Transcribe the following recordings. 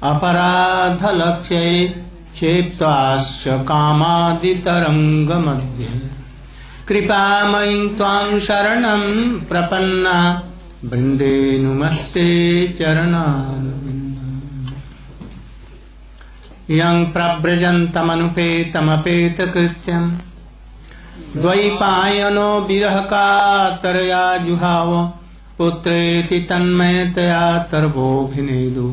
अपराधलक्ष्ये क्षेप्ताश्च कामादितरङ्गमध्ये कृपामयीं त्वां शरणं प्रपन्ना वृन्दे नुमस्ते चरणारविन्दम्। यं प्रव्रजन्तमनुपेतमपेतकृत्यं द्वैपायनो विरहकातरया जुहाव पुत्रेति तन्मयतया तर्वोऽभिनेदु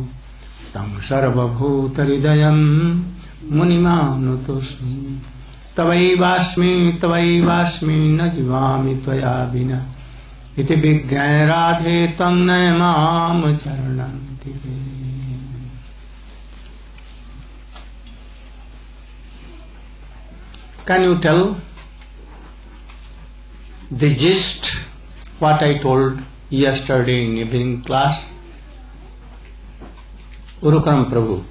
तं सर्वभूतहृदयं मुनिमानुतोऽस्मि। तवैवास्मि न जीवामि त्वया विना इति विज्ञाय राधे त्वं नय मां चरणान्तिके। Can you tell the gist what I told yesterday in evening class? Urukram Prabhu.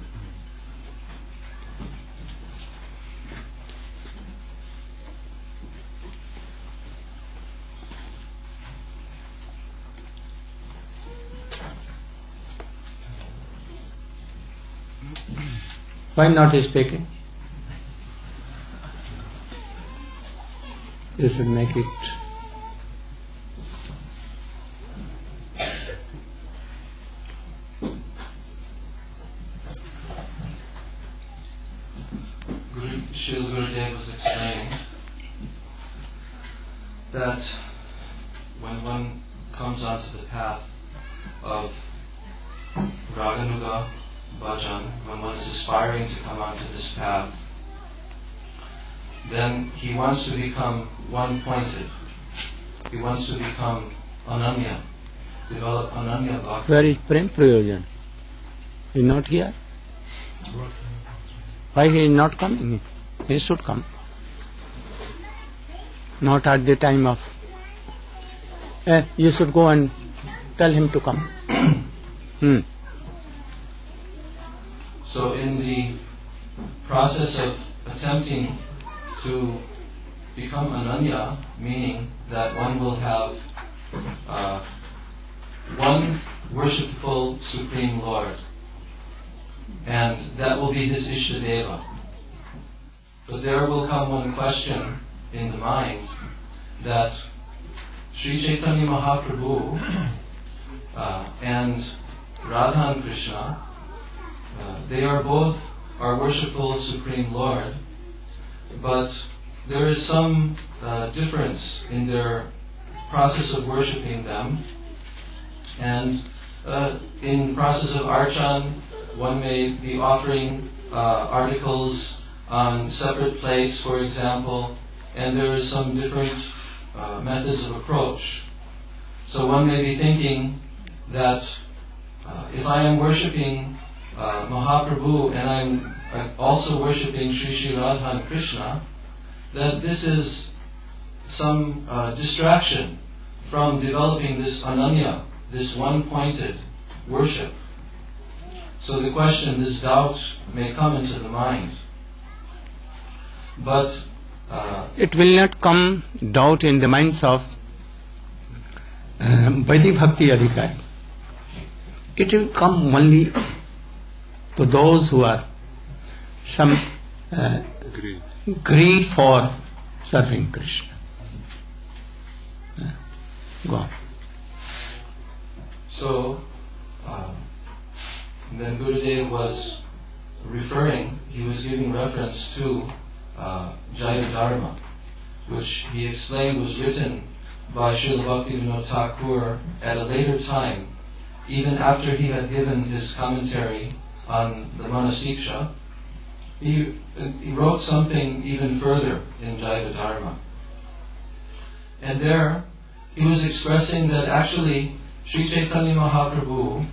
Why not speaking? You should make it. Srila Gurudeva was explaining that when one comes onto the path of Raganuga Bhajan, when one is aspiring to come onto this path, then he wants to become one-pointed. He wants to become ananya, develop ananya bhakti. Where is Prem Prayojan? He is not here? Why he is not coming? He should come. Not at the time of... you should go and tell him to come. So in the process of attempting to become ananya, meaning that one will have one worshipful Supreme Lord, and that will be his Ishtadeva. But there will come one question in the mind that Sri Chaitanya Mahaprabhu and Radha and Krishna, they are both our worshipful Supreme Lord, but there is some difference in their process of worshipping them, and in process of archan, one may be offering articles on separate plates, for example, and there are some different methods of approach. So one may be thinking that if I am worshipping Mahaprabhu and I'm also worshipping Sri Radha and Krishna, that this is some distraction from developing this ananya, this one-pointed worship. So the question, this doubt may come into the mind. But it will not come doubt in the minds of Vaidhi Bhakti Adhikari. It will come only to those who are some greed for serving Krishna. Go on. So then Gurudev was referring, he was giving reference to Jaya Dharma, which he explained was written by Srila Bhaktivinoda Thakur at a later time, even after he had given his commentary on the Manasiksha. He wrote something even further in Jaya Dharma. And there he was expressing that actually Sri Chaitanya Mahaprabhu,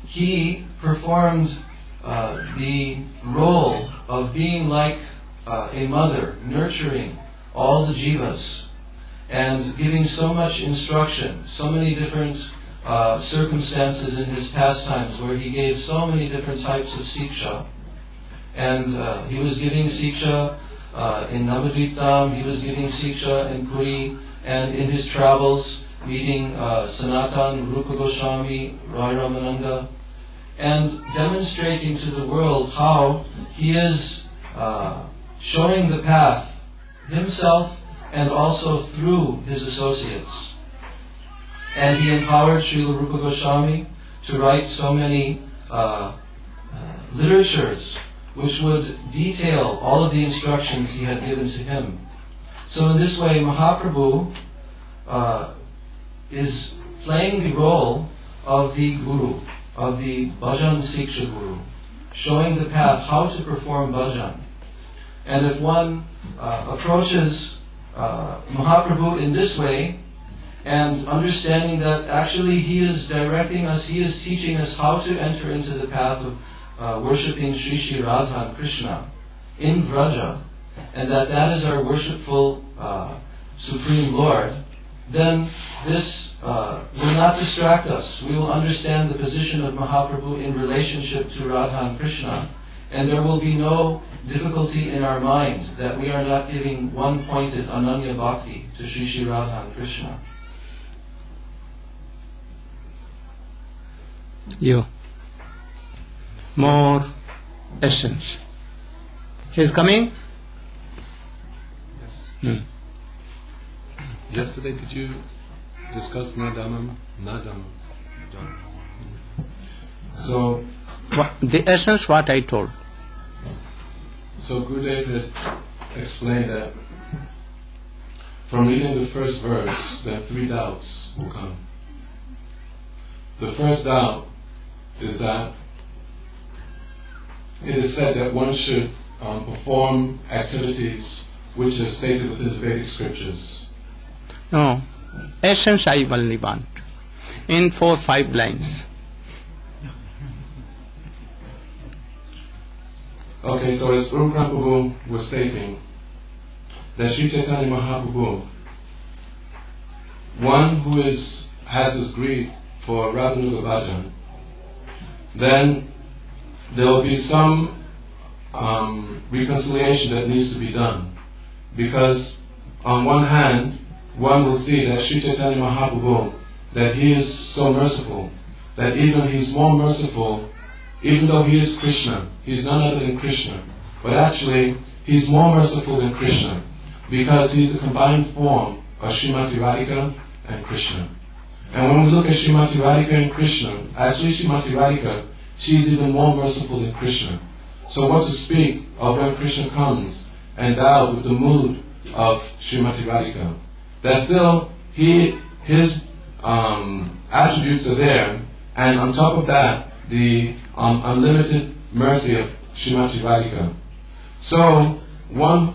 he performed the role of being like a mother, nurturing all the jivas and giving so much instruction, so many different circumstances in his pastimes where he gave so many different types of siksha. And he was giving siksha in Navadvipam, he was giving siksha in Puri, and in his travels meeting Sanatan, Rupa Goswami, Rai Ramananda, and demonstrating to the world how he is showing the path himself and also through his associates. And he empowered Srila Rupa Goswami to write so many literatures which would detail all of the instructions he had given to him. So in this way, Mahaprabhu is playing the role of the Guru, of the Bhajan Siksha Guru, showing the path how to perform bhajan. And if one approaches Mahaprabhu in this way, and understanding that actually he is directing us, he is teaching us how to enter into the path of worshipping Sri Sri Radha and Krishna in Vraja, and that is our worshipful Supreme Lord, then this will not distract us. We will understand the position of Mahaprabhu in relationship to Radha and Krishna, and there will be no difficulty in our mind that we are not giving one-pointed Ananya Bhakti to Sri Sri Radha and Krishna. You. More essence. He is coming? Yes. Yesterday, did you discuss Nadamam? So, The essence what I told. So Gurudeva had explained that from reading the first verse, then 3 doubts will come. The first doubt is that it is said that one should perform activities which are stated within the Vedic scriptures. No, essence I only want. In 4-5 lines. Okay, so as Rupa Prabhu was stating, that Sri Chaitanya Mahaprabhu, one who has this greed for Radhanuga Bhajan, then there will be some reconciliation that needs to be done. Because on one hand, one will see that Sri Chaitanya Mahaprabhu, that he is so merciful, that even he's more merciful, even though he is Krishna, he's none other than Krishna, but actually he's more merciful than Krishna, because he's a combined form of Srimati Radhika and Krishna. And when we look at Srimati Radhika and Krishna, actually Srimati Radhika, she's even more merciful than Krishna. So what to speak of when Krishna comes endowed with the mood of Srimati Radhika? That still, his attributes are there, and on top of that, the unlimited mercy of Srimati Radhika. So, one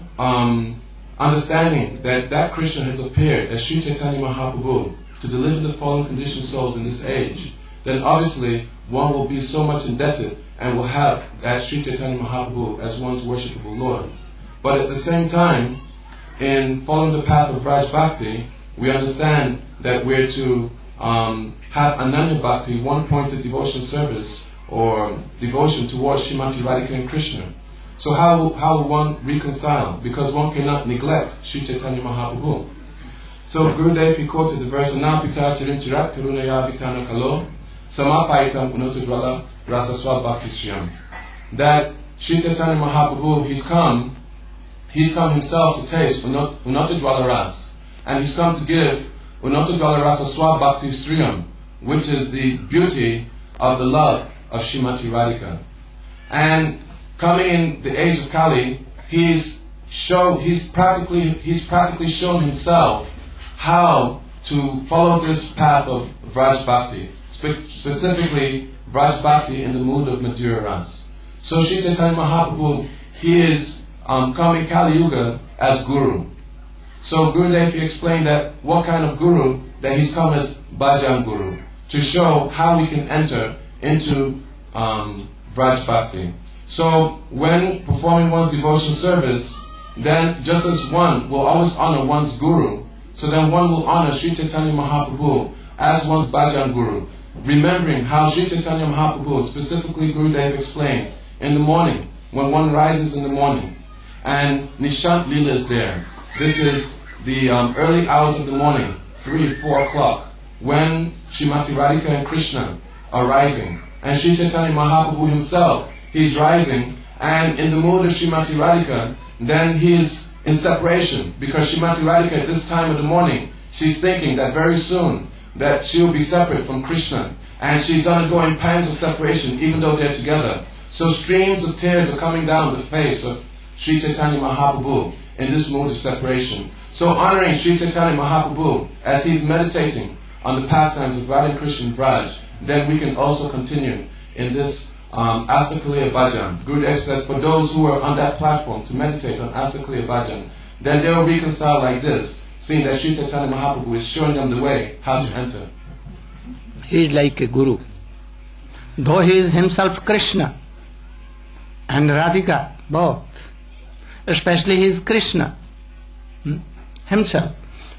understanding that Krishna has appeared as Sri Chaitanya Mahaprabhu to deliver the fallen conditioned souls in this age, then obviously one will be so much indebted and will have that Sri Chaitanya Mahaprabhu as one's worshipable Lord. But at the same time, in following the path of Vraj Bhakti, we understand that we're to have Ananya Bhakti, one-pointed devotion service or devotion towards Srimati Radhika and Krishna. So how will one reconcile? Because one cannot neglect Sri Chaitanya Mahaprabhu. So Gurudeva, he quoted the verse, Anapita Chirinchirat Karunaya Vitana Kalo Samapayitam Unotudwala Rasaswa Bhakti Sriyam. That Sri Chaitanya Mahaprabhu, he's come himself to taste Unotudwala Ras. And he's come to give Unotudwala Rasaswa Bhakti Sriyam, which is the beauty of the love of Srimati Radhika. And coming in the age of Kali, he's practically shown himself how to follow this path of Vraj Bhakti, specifically Vraj Bhakti in the mood of Madhura Ras. So Sri Chaitanya Mahaprabhu, he is coming Kali Yuga as Guru. So Gurudeva explained that what kind of Guru, that he's come as Bhajan Guru, to show how we can enter into Vraj Bhakti. So when performing one's devotional service, then just as one will always honor one's Guru, so then one will honor Sri Chaitanya Mahaprabhu as one's Bhajan Guru, remembering how Sri Chaitanya Mahaprabhu, specifically Gurudeva explained, in the morning, when one rises in the morning, and Nishant Lila is there. This is the early hours of the morning, 3, 4 o'clock, when Srimati Radhika and Krishna are rising. and Sri Chaitanya Mahaprabhu himself, he's rising, and in the mood of Srimati Radhika, then he is in separation, because Srimati Radhika at this time of the morning, she's thinking that very soon that she will be separate from Krishna, and she's undergoing pangs of separation even though they're together. So streams of tears are coming down the face of Sri Chaitanya Mahaprabhu in this mood of separation. So honoring Sri Chaitanya Mahaprabhu as he's meditating on the pastimes of Radha Krishna Vraj, then we can also continue in this Asakaliya Bhajan. Gurudev said for those who are on that platform to meditate on Asakaliya Bhajan, then they will reconcile like this, seeing that Sri Chaitanya Mahaprabhu is showing them the way how to enter. He is like a guru. Though he is himself Krishna and Radhika, both. Especially he is Krishna himself.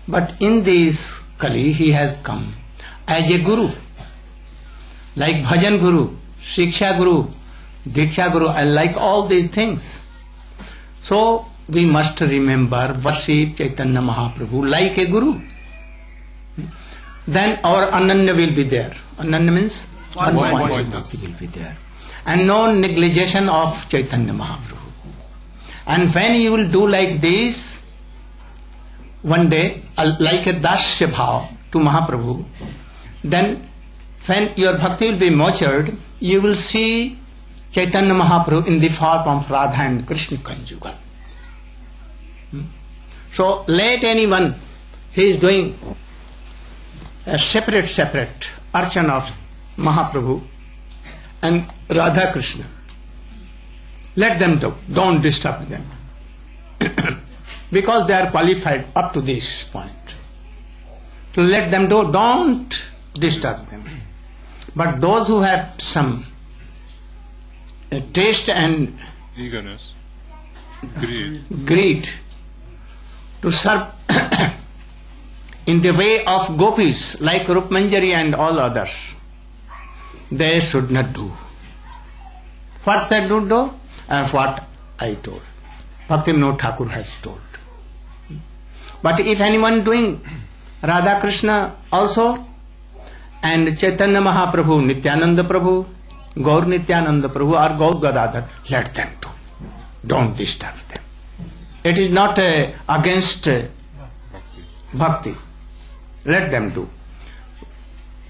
But in this Kali he has come as a guru. Like Bhajan Guru, Shiksha Guru, Diksha Guru, I like all these things. So we must remember, worship Chaitanya Mahaprabhu like a guru. Then our Ananya will be there. Ananya means one-pointed bhakti will be there. And no negligence of Chaitanya Mahaprabhu. And when you will do like this, one day, like a dasya bhav to Mahaprabhu, then when your bhakti will be matured, you will see Chaitanya Mahaprabhu in the form of Radha and Krishna conjugal. So let anyone, he is doing a separate archana of Mahaprabhu and Radha Krishna. Let them do, don't disturb them. Because they are qualified up to this point. So let them do, don't disturb them. But those who have some taste and eagerness, greed to serve in the way of gopis like Rupmanjari and all others, they should not do. First I don't do, and what I told. Bhaktivinoda Thakur has told. But if anyone doing Radha Krishna also, and Chaitanya Mahaprabhu, Nityananda Prabhu, Gaur Nityananda Prabhu or Gaur Gadadhar, let them do. Don't disturb them. It is not against bhakti. Let them do.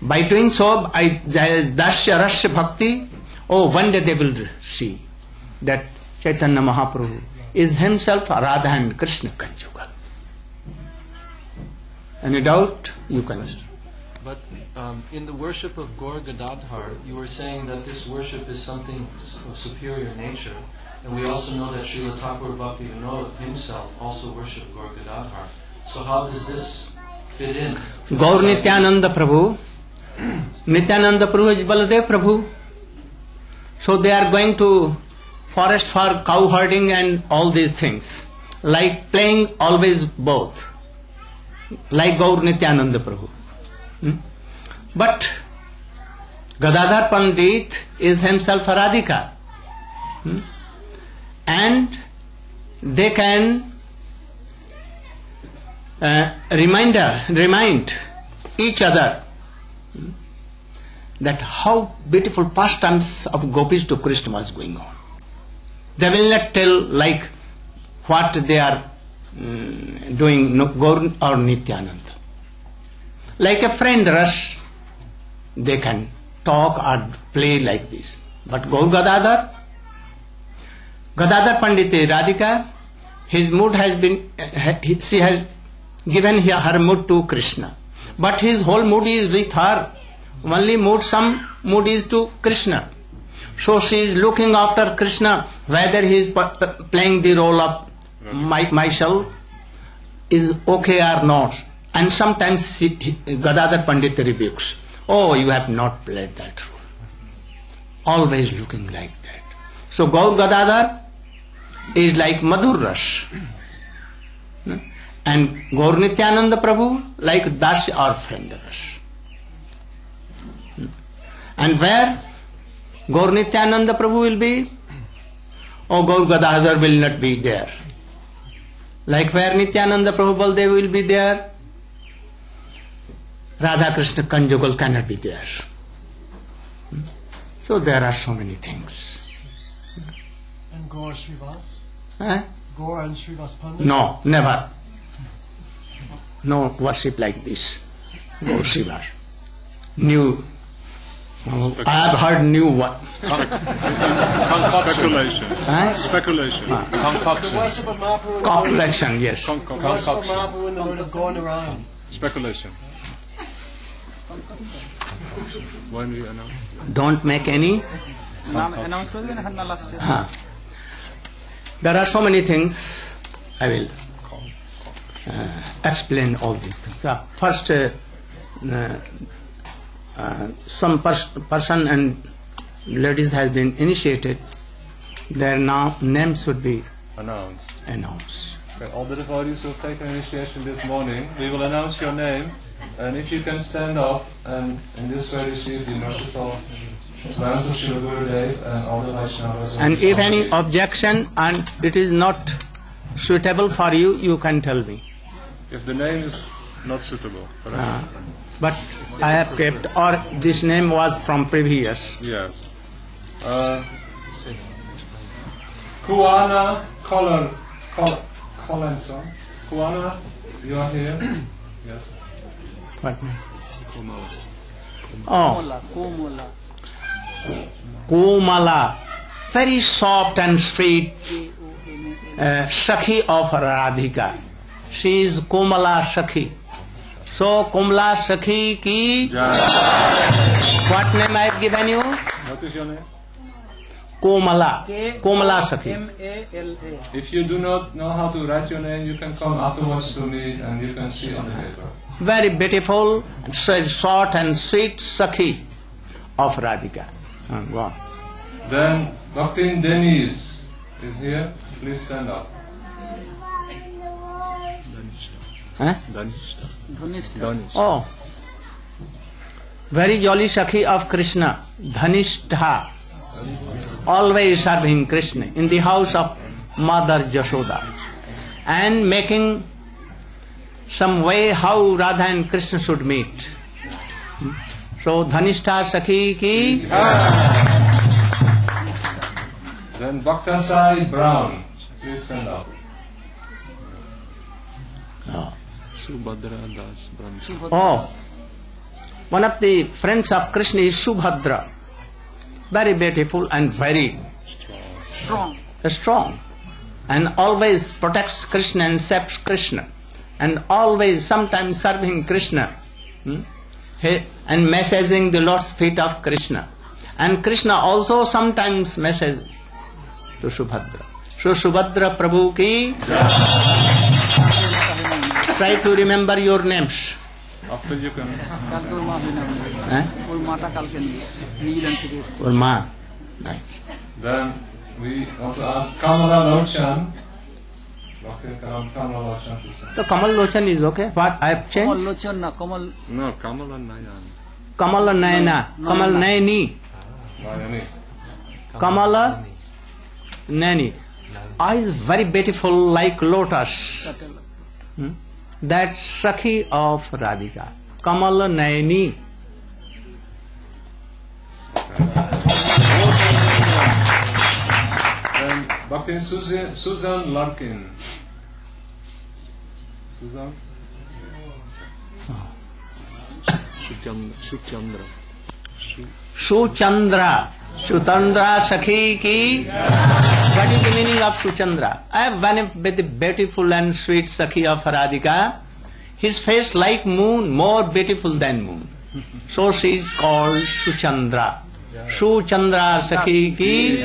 By doing so, Dasya Rasya Bhakti, one day they will see that Chaitanya Mahaprabhu is himself Radha and Krishna conjugal. Any doubt? You can. But in the worship of Gaur Gadadhar, you were saying that this worship is something of superior nature. And we also know that Srila Thakur Bhaktivinoda himself also worshipped Gaur Gadadhar. So how does this fit in? Gaur Nityananda Prabhu. Nityananda Prabhu is Baladev Prabhu. So they are going to forest for cow herding and all these things. Like playing always both. Like Gaur Nityananda Prabhu. But Gadadhar Pandit is himself a Radhika. And they can remind each other that how beautiful pastimes of gopis to Krishna was going on. They will not tell like what they are doing Gaur or Nityananda. Like a friend rush, they can talk or play like this. But Gaur Gadadhar Pandit Radhika, his mood has been, she has given her mood to Krishna. But his whole mood is with her. Only mood, some mood is to Krishna. So she is looking after Krishna, whether he is playing the role of myself is okay or not. And sometimes Gadadhar Pandit rebukes. Oh, you have not played that role. Always looking like that. So Gaur Gadadhar is like Madhur Ras. And Gaur Nityananda Prabhu like Dasya or friend Ras. And where Gaur Nityananda Prabhu will be, Gaur Gadadhar will not be there. Like where Nityananda Prabhu Baldev will be there, Radha Krishna conjugal cannot be there. So there are so many things. And Gaur Srivas? Eh? Gaur and Srivas Pandit? No, never. No worship like this. Gaur Srivas. New. I have heard new one. Speculation. Eh? Speculation. The Concoction. worship of Mahaprabhu. Complexion, yes. The worship of Mahaprabhu in the mode of Gaur Narayan. Speculation. When we announce. Don't make any. There are so many things. I will explain all these things. First, some person and ladies has been initiated. Their names should be announced. Okay, all the devotees who have taken initiation this morning, we will announce your name, and if you can stand up and in this way receive the merciful glance of Srila Gurudeva and all the Vaishnavas. And if any objection and it is not suitable for you, you can tell me. If the name is not suitable, correct? But I have kept, or this name was from previous. Yes. Kuana Krnsa. Kuana, you are here? Yes. What name? Oh, Komala, very soft and sweet Sakhi of Radhika. She is Komala Sakhi. So Komala Sakhi ki, what name I have given you? What is your name? Komala. Komala Sakhi. Komala. If you do not know how to write your name, you can come afterwards to me and you can see on the paper. Very beautiful, short and sweet Sakhi of Radhika. Go on. Then Bhaktin Denise is here. Please stand up. Huh? Dhanishta. Oh, very jolly Sakhi of Krishna, Dhanistha, always serving Krishna in the house of Mother Jashoda and making some way how Radha and Krishna should meet. So Dhanistha Sakhi ki. Then Bhaktasai Brown. Please stand up. Subhadra Das Brown. Oh, one of the friends of Krishna is Subhadra. Very beautiful and very strong. And always protects Krishna and accepts Krishna. And always sometimes serving Krishna. And massaging the Lord's feet of Krishna. And Krishna also sometimes massages to Subhadra. So Subhadra Prabhu ki. Try to remember your names. After you can. Ulma. Nice. Then we want to ask Kamala Lochan. Okay, Kamala Lochan. So Kamal Lochan is okay. What I have changed? No, Kamala Nayan. Kamala Nayana. Kamal Nayani. Nayani. Kamala Nayani. Eyes very beautiful like lotus. That Sakhi of Radhika. Kamala Nayani. And Bhakti Susan Larkin. Susan? Suchandra. Sutandra Sakhi ki. What is the meaning of Suchandra? I have one very beautiful and sweet Sakhi of Radhika. His face like moon, more beautiful than moon. So she is called Suchandra. Suchandra Sakhi ki.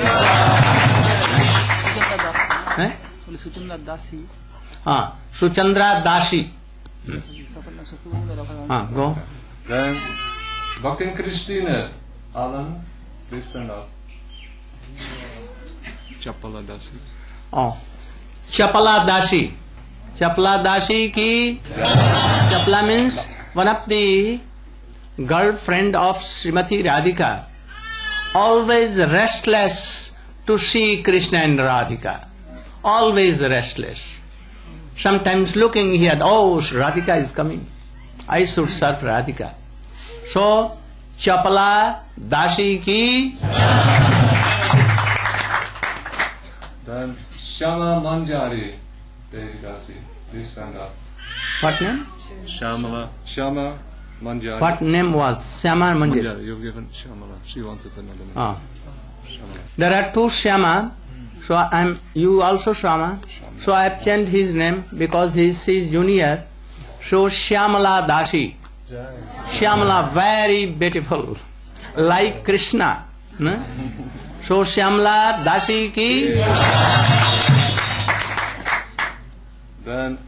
Suchandra Dasi. Suchandra Dasi. Go. Then Bhakti Christina Alan, please stand up. Chapala Dasi. Chapala Dasi. Chapala Dasi ki. Chapala means one of the girlfriend of Srimati Radhika. Always restless to see Krishna and Radhika. Always restless. Sometimes looking here, oh, Radhika is coming. I should serve Radhika. So, चपला दासी की. Then Shama Manjari Devi Dasi. Please stand up. What name? Shama Manjari. What name was Syama Manjari? Manjari. You've given Shamala. She wanted another name. Ah. Shamala. There are two Syama, so you also Syama. So I have changed his name because he is junior. So Shyamala Dasi. Shyamala, very beautiful, like Krishna. No? So Shyamala Dasi ki. Then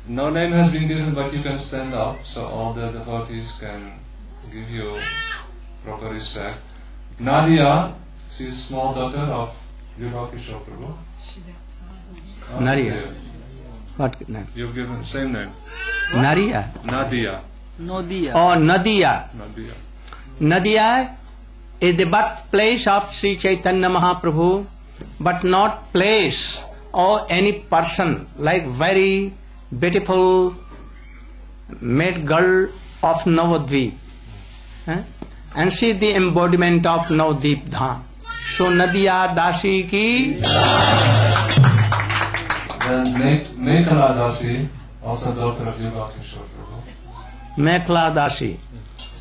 no name has been given, but you can stand up, so all the devotees can give you proper respect. Nadia, she is small daughter of Yudhakishore Prabhu. Nadia. What name? You've given same name. Nadia. Nadia. Nodia. Or Nadia. Nadia. Nadia is the birthplace of Sri Chaitanya Mahaprabhu, but not place or any person, like very beautiful maid girl of Navadvip. And she is the embodiment of Navadvip Dham. So Nadia Dasi ki. Then Mekhala Dasi, also daughter of Yudhakishore Prabhu. Mekhala Dasi.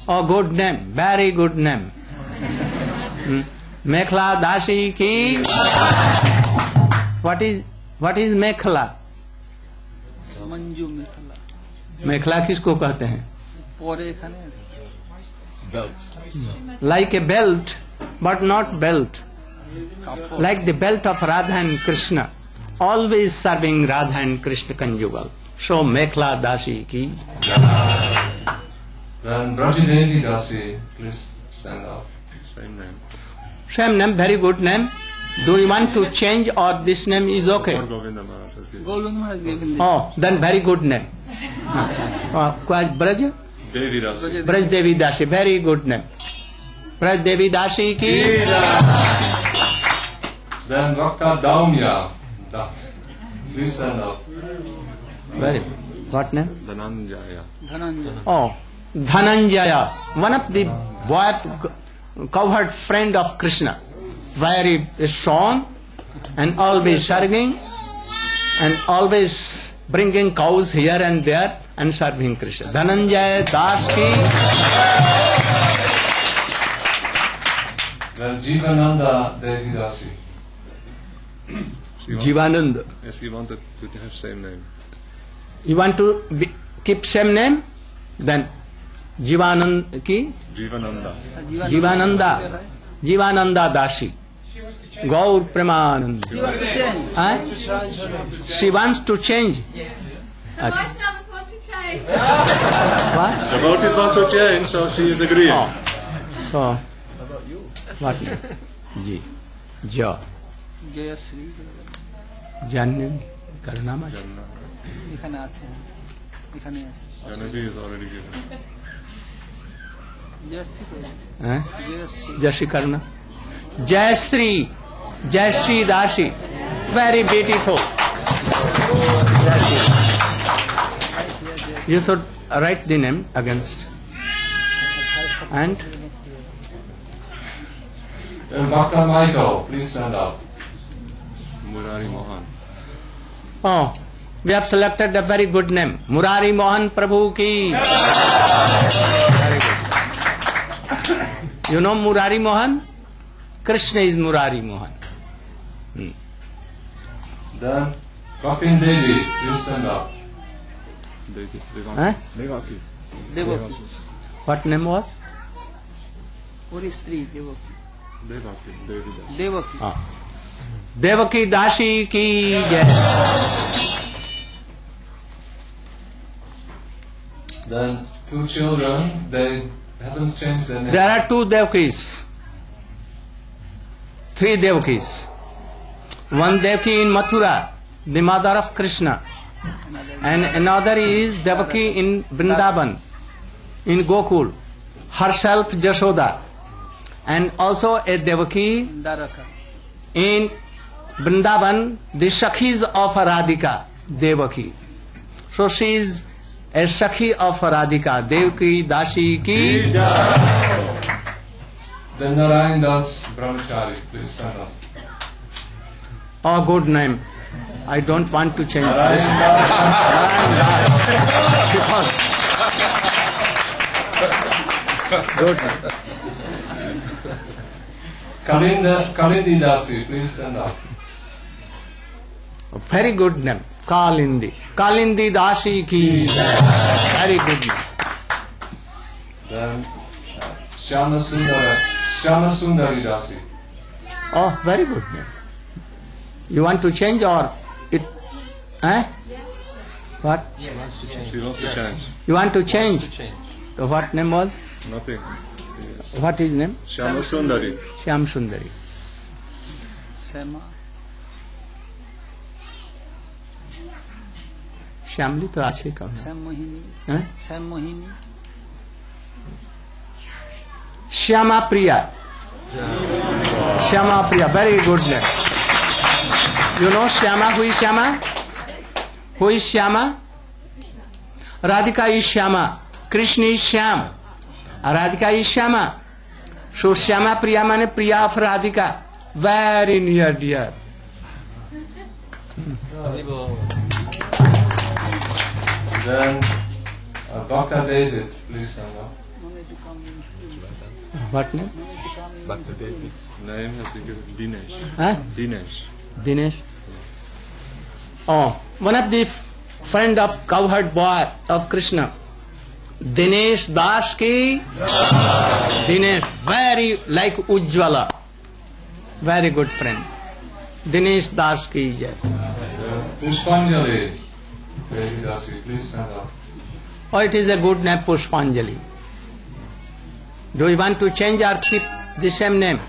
Oh, good name, very good name. Mekhala Dasi ki. What is Mekhala? Manju Mithila. मेखला किसको कहते हैं? परे खाने. Like a belt, but not belt. Like the belt of Radha and Krishna, always serving Radha and Krishna conjugal. So Mekhla Dasi ki. Then Brajadevi Dasi, please stand up. Same name. Same name, very good name. Do you want to change or this name is okay? Govinda Maharaj has given. Govinda Maharaj given this. Oh, then very good name. Braj? Devi Dasi. Braj Devi Dasi, very good name. Braj Devi Dasi ki. Then Bhakta Daumya. Please stand up. Very. What name? Dhananjaya. Dhananjaya. Oh, Dhananjaya, one of the wife covered friend of Krishna. Very strong and always serving and always bringing cows here and there and serving Krishna. Dhananjaya Das ki. Then Jivananda Devi Dasi. Jivananda. Yes, he wanted to have same name. You want to keep same name? Then Jivananda ki. Jivananda. Jivananda. Jivananda Dasi. Gaur Premanand. She wants to change. What? The devotees want to change, so she is agreeing. Oh. So, what name? Ji. Ja. Jayasri. Janni. Karnama. এখানে আছে. এখানে আছে. Janabi is already given. Jayasri. Jayasri. Jayasri Karna. Jayasri. Jayasri Dasi. Very beautiful. You should write the name against. And Bhakta Michael, please stand up. Murari Mohan. oh, we have selected a very good name. Murari Mohan Prabhu ki. Very good. You know Murari Mohan? Krishna is Murari Mohan. Then Kapin Devi, please stand up. Huh? Devaki. Devaki. What name was? ওর স্ত্রী Devaki. Devaki. Devi Dasi. Devaki. Devaki Dasi ki jai. Then two children, they haven't changed their name. There are two Devakis. Three Devakis. One Devaki in Mathura, the mother of Krishna. And another is Devaki in Vrindavan, in Gokul, herself Jashoda. And also a Devaki Dwarka. in Vrindavan, the Sakhis of Radhika, Devaki. So she is a Sakhi of Radhika, Devaki Dasi ki. Then Narayan Das Brahmachari, please stand up. Oh, good name. I don't want to change this. Narayan Das. Good. Kalindi Dasi, please stand up. A very good name. Kalindi. Kalindi Dasi ki. Very good name. Then Shyama Sundari Dasi. Oh, very good name. You want to change or it? Eh? What? She wants to change. You want to change? So what name was? Nothing. What is name? Shyama Sundari. Shyam Sundari. Sema. श्यामली तो आशे का है। Sam Mohini. हैं? Sam Mohini. Shyama Priya. Shyama Priya, very good name. You know Shyama? Who is Shyama? Who is Shyama? Radhika is Shyama. Krishna is Shyam. Radhika is Shyama. So Shyama Priya means Priya of Radhika. Very near dear. Then Dr. David, please stand up. What name? Name has been given Dinesh. Huh? Dinesh. Dinesh. Oh, one of the friend of cowherd boy of Krishna. Dinesh Das ki. Dinesh, very like Ujjwala. Very good friend. Dinesh Das ki jai. Pushpanjali, Devi Dasi, please stand up. Oh, it is a good name, Pushpanjali. Do you want to change or keep the same name?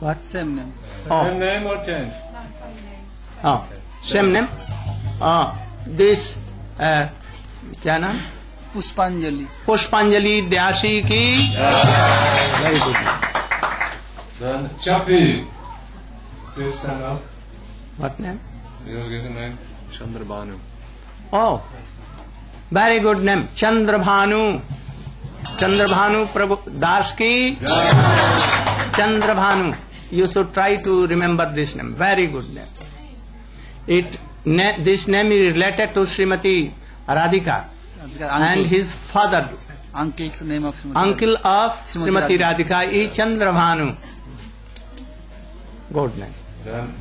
What? Same name. Oh, Same name or change? oh, same name. Oh, this क्या नाम? Pushpanjali. पुष्पांजलि द्यासी की. Very good. Then Chapi, please stand up. What name? You will get a name. Chandrabhanu. Oh, very good name. Chandrabhanu. Chandrabhanu Prabhu Das ki. Chandrabhanu. You should try to remember this name. Very good name. This name is related to Srimati Radhika and his father. Uncle's name of Srimati. Uncle of Srimati Radhika is Chandrabhanu. Good name. Then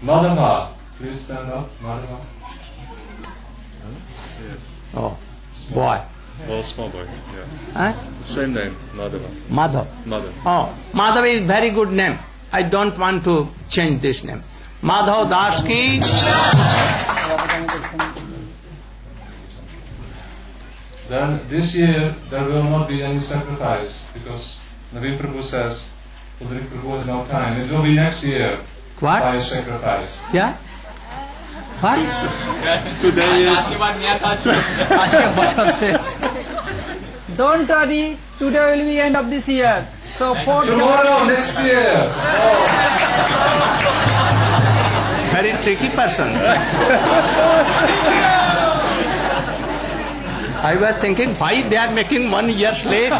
Madhava, please stand up. Madhava. Oh, boy. Oh, small boy. Yeah. Huh? Same name, Madhava. Madhav. Madhav. Oh, Madhav is very good name. I don't want to change this name. Madhav Das ki. Then this year there will not be any sacrifice because Naveen Prabhu says Udrik Prabhu has no time. It will be next year. What? By sacrifice. Yeah? What? Today is Bhajan says, don't worry, today will be end of this year. So for tomorrow, next year. Very tricky persons. I was thinking why they are making 1 year late.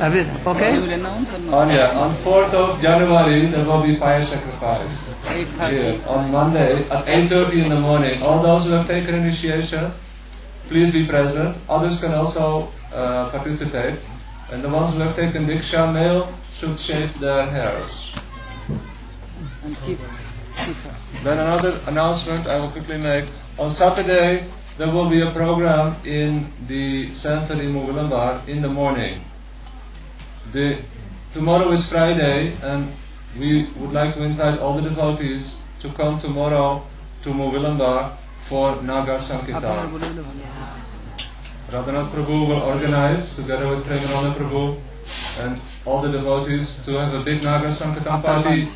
Okay? you will announce or not? On 4th of January there will be fire sacrifice. 8:30. Here, on Monday at 8:30 in the morning. All those who have taken initiation, please be present. Others can also participate. And the ones who have taken Diksha, male, should shave their hairs. And keep Then another announcement I will quickly make. On Saturday there will be a program in the center in Murwillumbah in the morning. Tomorrow is Friday and we would like to invite all the devotees to come tomorrow to Murwillumbah for Nagar Sankirtan. Radhanath Prabhu will organize together with Premananda Prabhu and all the devotees to have a big Nagar Sankirtan party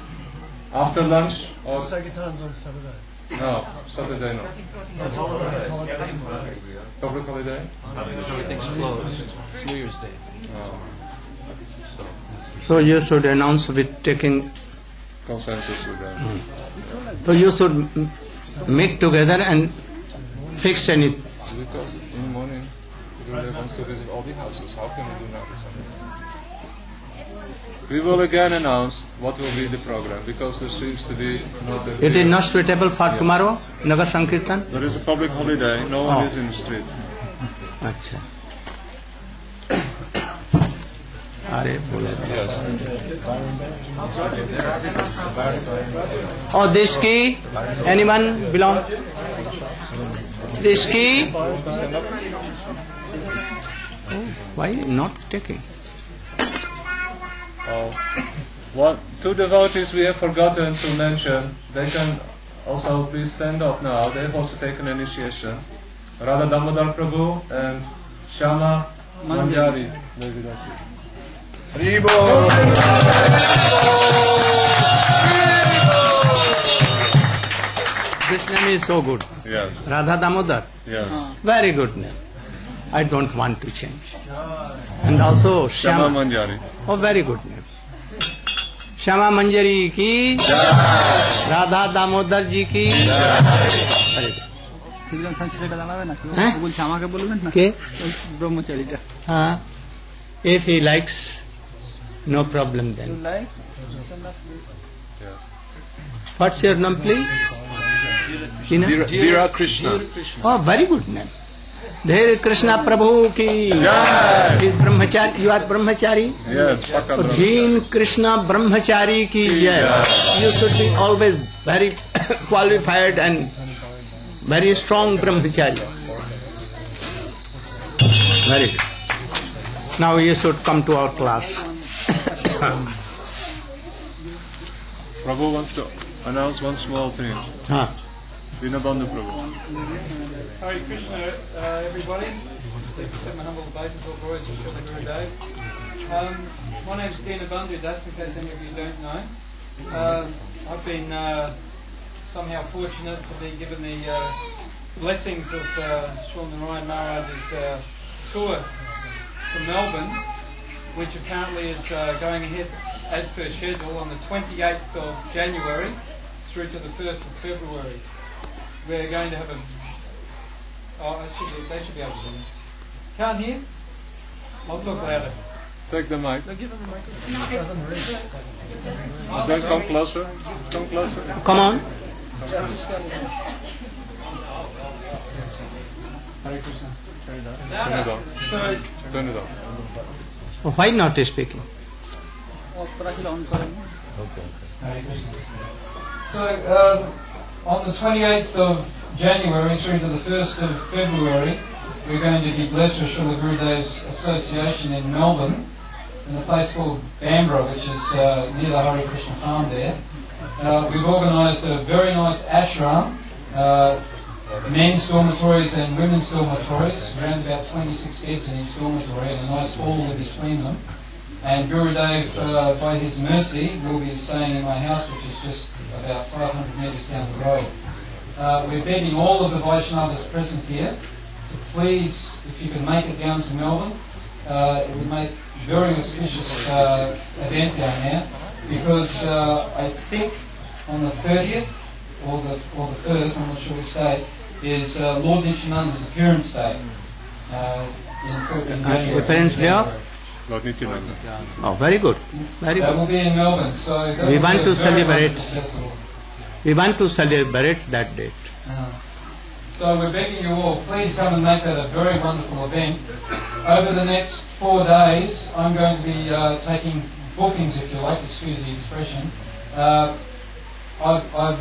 after lunch or Sankirtan's on Saturday. no, Saturday no. That's all right. Public holiday? Everything's closed. It's New Year's Day. So you should announce with taking. Consensus with them. So you should meet together and fixed any. Because in the morning, Gurudev wants to visit all the houses. How can we do that? We will again announce what will be the program, because there seems to be not a... It is not suitable for tomorrow, Nagar Sankirtan? There is a public holiday, no one is in the street. Achha. Oh, this key? Anyone belong? This key? Oh, why not taking? Two devotees we have forgotten to mention. They can also please stand up now. They have also taken initiation. Radha Damodar Prabhu and Shama Manjari. This name is so good. Yes. Radha Damodar. Yes. Very good name. I don't want to change. And also Shama Shama. Manjari. Oh, very good name. Shama Manjari ki, Radha Damodar ji ki. Very good. Civil certificate জানাবে না হ্যাঁ? বলছি আমাকে বলবেন না কে? ওই ব্রহ্মচারীটা If he likes, no problem then. What's your name, please? Veera Krishna. Oh, very good name. There Krishna Prabhu ki. Is brahmachari. You are brahmachari? Yes. Dhin Krishna Brahmachari ki. You should be always very qualified and very strong brahmachari. Very good. Now you should come to our class. Prabhu wants to announce one small thing. Vinabandhu Prabhu. Hare Krishna, everybody. Accept my humble obeisance, all glories to Srila Gurudeva. My name is Dinabandhu Dec, in case any of you don't know. I've been somehow fortunate to be given the blessings of Srila Narayan Maharaj's tour to Melbourne, which apparently is going ahead as per schedule on the 28th of January through to the 1st of February. We're going to have a... Oh, they should be able to do it. Can't hear? I'll talk louder. Take the mic. Don't come closer. Come closer. Come on. Hare Krishna. Turn it off. Turn it off. Why not speaking? So, on the 28th of January through to the 1st of February, we're going to be blessed with Srila Gurudev's association in Melbourne, in a place called Bamborough, which is near the Hare Krishna farm there. We've organised a very nice ashram, men's dormitories and women's dormitories, around about 26 beds in each dormitory and a nice hall in between them. And Gurudev, by his mercy, will be staying in my house, which is just about 500 metres down the road. We're begging all of the Vaishnavas present here to please, if you can make it down to Melbourne, it would make a very auspicious event down there, because I think on the 30th or the 1st, I'm not sure which day, is Lord Nityananda's appearance day in January. Appearance day? Lord Nityananda. Oh, very good. Very That good. will be in Melbourne. So that We will want be a to very celebrate. wonderful festival. We want to celebrate that date. So we're begging you all, please come and make that a very wonderful event. Over the next 4 days, I'm going to be taking bookings, if you like, excuse the expression. I've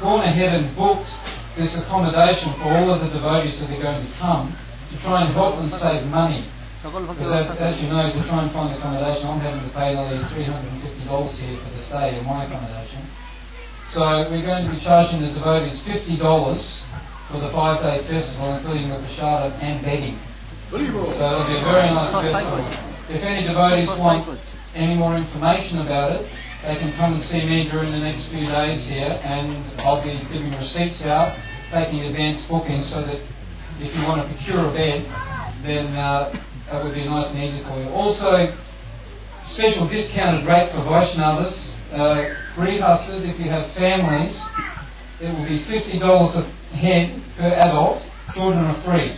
gone ahead and booked this accommodation for all of the devotees that are going to come to try and help them save money. Because as you know, to try and find accommodation, I'm having to pay nearly $350 here for the stay in my accommodation. So we're going to be charging the devotees $50 for the 5-day festival, including the prasada and bedding. So it'll be a very nice festival. If any devotees want any more information about it, they can come and see me during the next few days here, and I'll be giving receipts out, taking advance bookings, so that if you want to procure a bed, then that would be nice and easy for you. Also, special discounted rate for Vaishnavas. Grihastas, if you have families, it will be $50 a head per adult, children are free.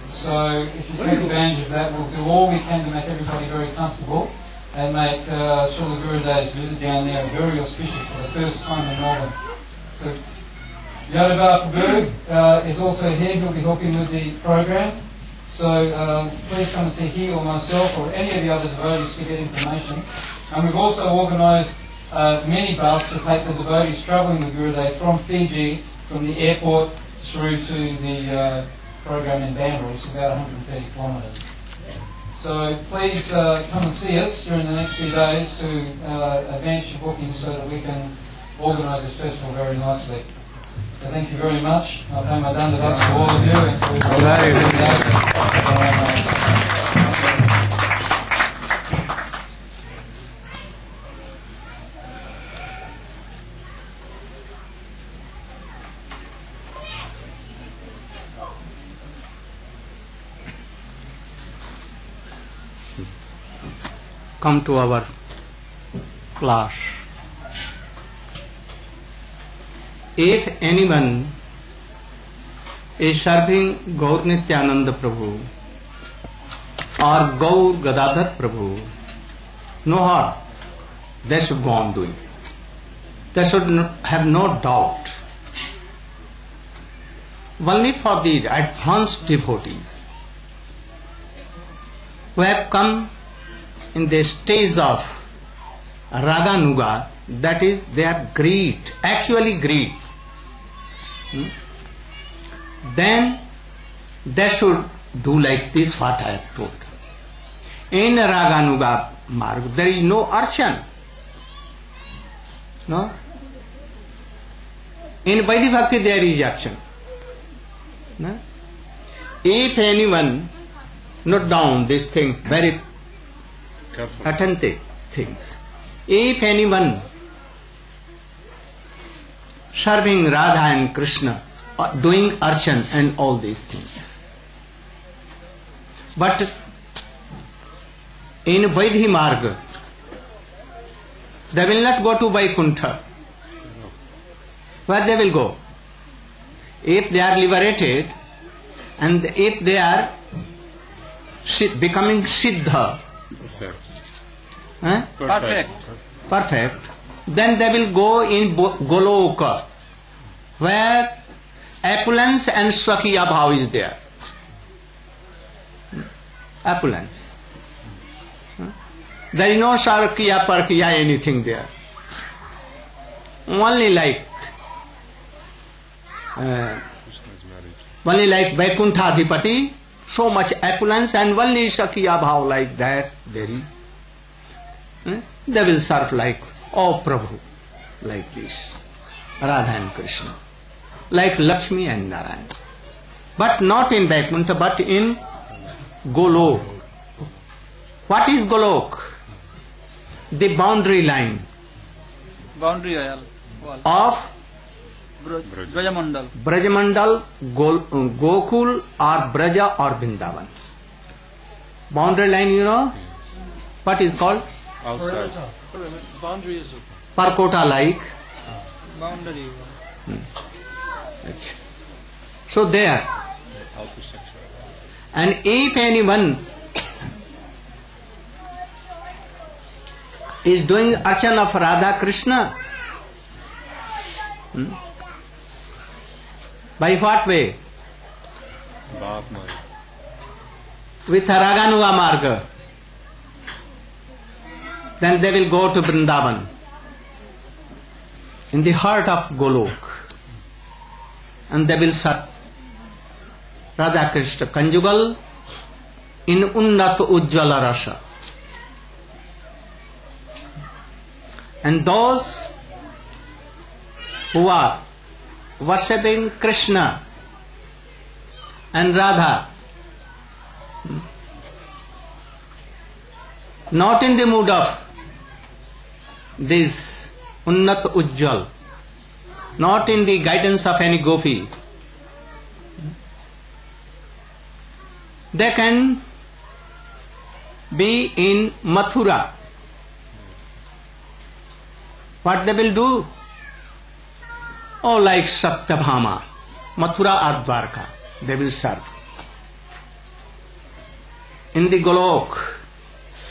So if you take advantage of that, we'll do all we can to make everybody very comfortable and make Srila Gurudev's visit down there very auspicious for the first time in Melbourne. So Yadavar Prabhu is also here. He'll be helping with the program. So please come and see he or myself or any of the other devotees to get information. And we've also organised minibus to take the devotees travelling with Gurudev from Fiji, from the airport through to the program in Banbury. It's about 130 kilometres. So please come and see us during the next few days to advance your bookings so that we can organise this festival very nicely. So thank you very much. I pay my dandavats to all of you and come to our class. If anyone is serving Gaur Nityananda Prabhu or Gaur Gadadhar Prabhu, no harm. They should go on doing. They should have no doubt. Only for the advanced devotees who have come in the stage of Raganuga, that is, they are greed, actually greed. Then they should do like this, what I have told. In Raganuga Marg, there is no archan. No? In Vaidhi Bhakti there is archan. No? If anyone note down these things, very authentic things. If anyone serving Radha and Krishna, doing archan and all these things, but in Vaidhi Marga, they will not go to Vaikuntha. Where they will go? If they are liberated and if they are becoming Siddha, perfect, then they will go in Goloka, where opulence and Swakiya Bhav is there. Opulence. There is no Swakiya, Parkiya, anything there. Only like Vaikuntha Adhipati, so much opulence, and only Swakiya Bhav like that there is. They will serve like, oh Prabhu, like this, Radha and Krishna, like Lakshmi and Narayan. But not in Vaikuntha, but in Golok. What is Golok? The boundary line of Brajamandal, Gokul or Braja or Vrindavan. Boundary line, you know? What is called? Outside. Boundary is Parkota like. boundary. So there. And if anyone is doing archan of Radha Krishna, by what way? With Raganuga Marga. Then they will go to Vrindavan, in the heart of Golok, and they will serve Radha Krishna conjugal in Unnat Ujjvala Rasa. And those who are worshipping Krishna and Radha, not in the mood of this Unnat Ujjal, not in the guidance of any gopi, they can be in Mathura. What they will do? Oh, like Satyabhama, Mathura or Dwarka. they will serve in the Golok.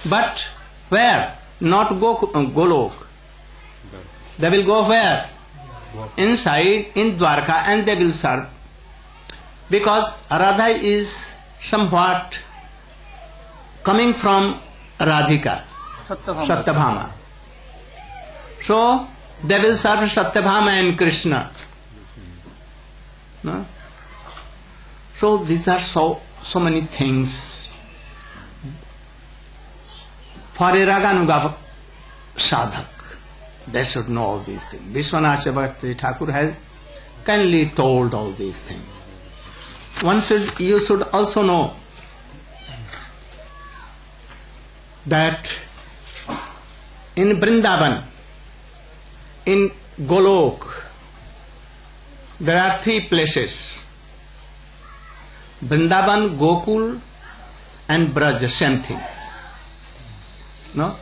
But where? Not Golok. They will go where? Inside, in Dwarka, and they will serve. Because Radha is somewhat coming from Radhika, Satyabhama. So, they will serve Satyabhama and Krishna. No? So, these are so many things. For a Raganuga sadhak, they should know all these things. Vishwanath Chakravarti Thakur has kindly told all these things. You should also know that in Vrindavan, in Golok, there are 3 places. Vrindavan, Gokul and Braj, same thing. No?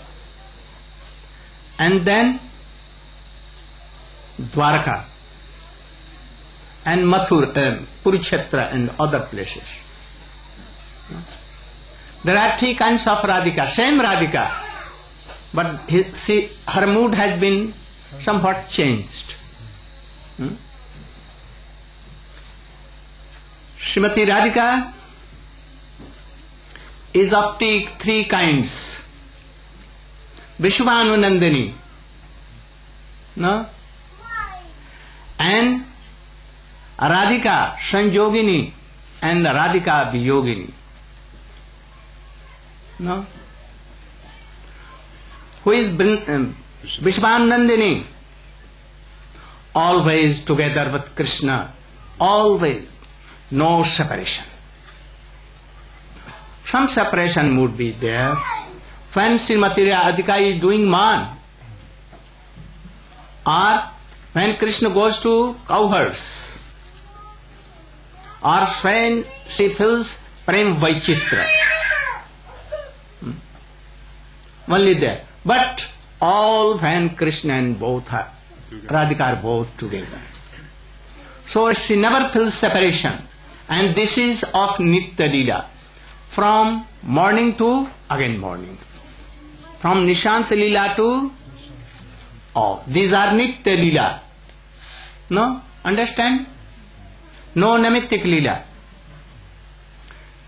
And then Dwarka and Mathura, Kurukshetra and other places. No? There are 3 kinds of Radhika, same Radhika, but her mood has been somewhat changed. Srimati Radhika is of 3 kinds. Vishwanunandini, no? And Radhika Sanjogini and Radhika Viyogini. No? Who is Vishwanunandini? Always together with Krishna, always, no separation. Some separation would be there. When Srimati Radhika is doing man, or when Krishna goes to cowherds, or when she feels Prem Vaichitra. Only there. But all when Krishna and Radhika are both together. So she never feels separation. And this is of Nitya Leela. From morning to again morning. From Nishant Leela to these are Nitya Leela. No? Understand? No Namittik Leela.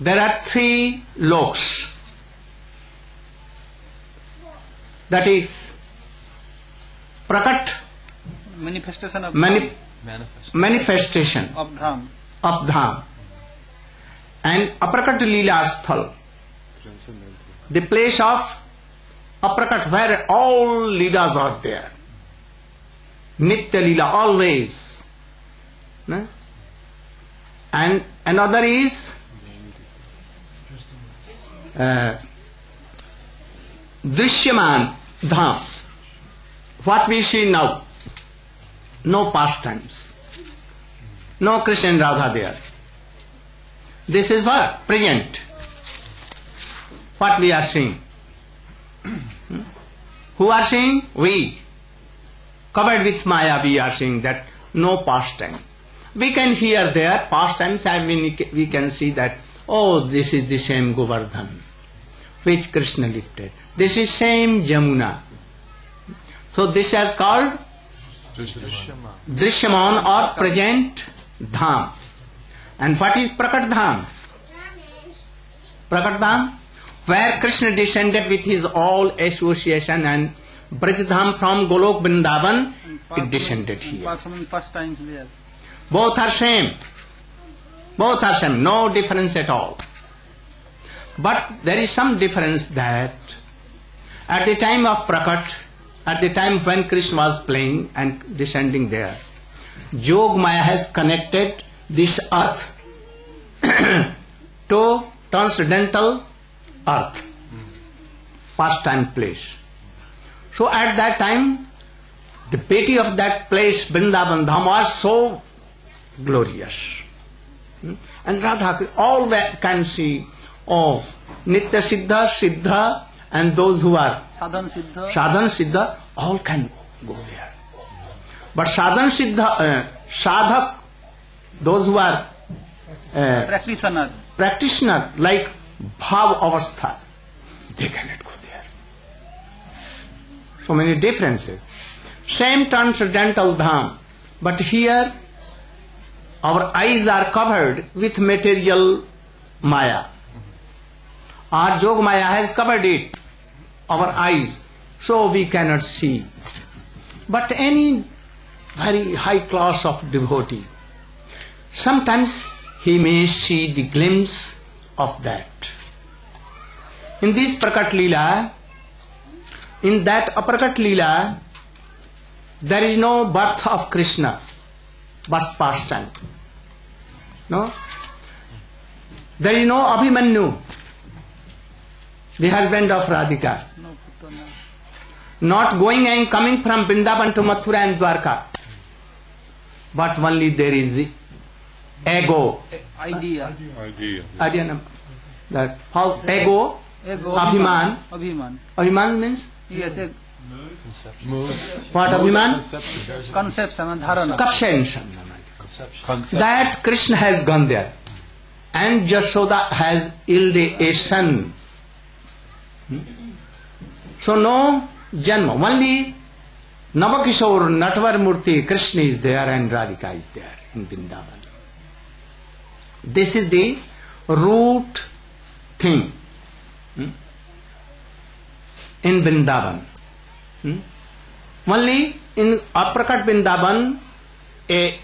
There are 3 loks. That is Prakat, manifestation of manifestation of Dham. And Aprakat Leela Sthal, the place of Aprakat where all Leelas are there. Nitya Leela always. No? And another is Drishyaman Dham. What we see now, no pastimes, no Krishna and Radha there. This is what? Present. What we are seeing. Who are seeing? We. Covered with Maya we are seeing that no pastime. We can hear their pastimes and we can see that, this is the same Govardhan which Krishna lifted. This is same Jamuna. So this is called Drishyaman or present Dham. And what is Prakat Dham? Prakat Dham, where Krishna descended with his all association, and Braj Dham from Golok Vrindavan, it descended here. First times there. Both are same. Both are same. No difference at all. But there is some difference that at the time of Prakat, at the time when Krishna was playing and descending there, Jog Maya has connected this earth to transcendental earth, pastime place. So at that time, the beauty of that place, Vrindavan Dham, was so glorious. And Radha, all that can see, Nitya Siddha, Siddha, and those who are Sadhan Siddha, all can go there. But Sadhan Siddha, Sadhak, those who are practitioner like Bhav Avastha, they cannot go there. So many differences. Same transcendental dham, but here our eyes are covered with material maya. Our Jog Maya has covered it, our eyes, so we cannot see. But any very high class of devotee, sometimes he may see the glimpse of that. In this Prakat Leela, in that Aprakat Leela, there is no birth of Krishna, birth pastime. No? There is no Abhimanyu, the husband of Radhika. Not going and coming from Vrindavan to Mathura and Dwarka. But only there is ego. Idea. That how ego, Abhiman. Abhiman means? Yes, what Abhiman? Conception, dharana. Conception. That Krishna has gone there. And Jashoda has yielded a son. So no Janma. Only Navakishore, Natvar Murti, Krishna is there and Radhika is there in Vrindavan. This is the root thing in Vrindavan. Only in Aprakat Vrindavan a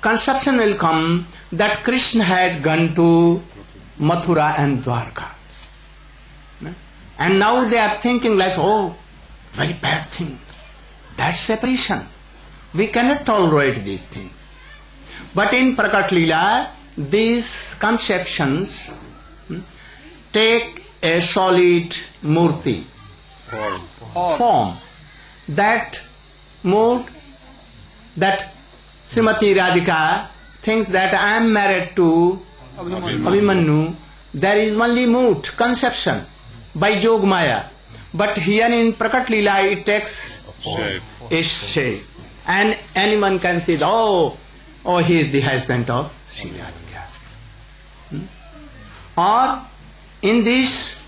conception will come that Krishna had gone to Mathura and Dwarka. And now they are thinking like, oh, very bad thing. That's separation. We cannot tolerate these things. But in Prakat Leela, these conceptions take a solid murti, form. That mood, that Srimati Radhika thinks that I am married to Abhimanyu, there is only mood, conception by Jog Maya. But here in Prakat Leela it takes a shape. And anyone can say, oh, he is the husband of Sri Radhika. Or in this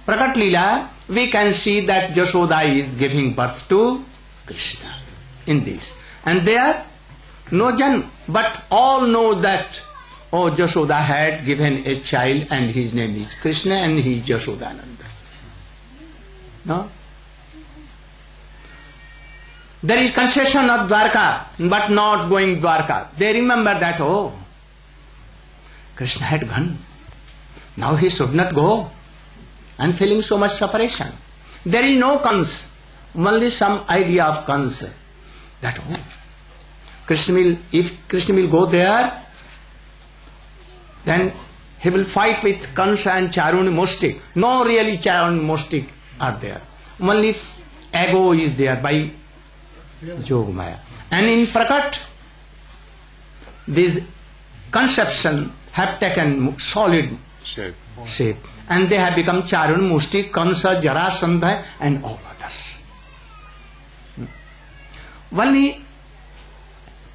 Prakat Leela, we can see that Jashoda is giving birth to Krishna in this. And there, no Jan, but all know that, oh, Jashoda had given a child and his name is Krishna and he is Jashodananda. No? There is concession of Dwarka, but not going Dwarka. They remember that, oh, Krishna had gone. Now he should not go. I am feeling so much separation. There is no Krnsa, only some idea of Krnsa. That, oh, if Krishna will go there, then he will fight with Krnsa and Charun Mostik. No really Charun Mostik are there. Only ego is there by Jog Maya. And in Prakat, these conceptions have taken solid shape. And they have become Charun, Mustik, Krnsa, Jarasandha and all others. Only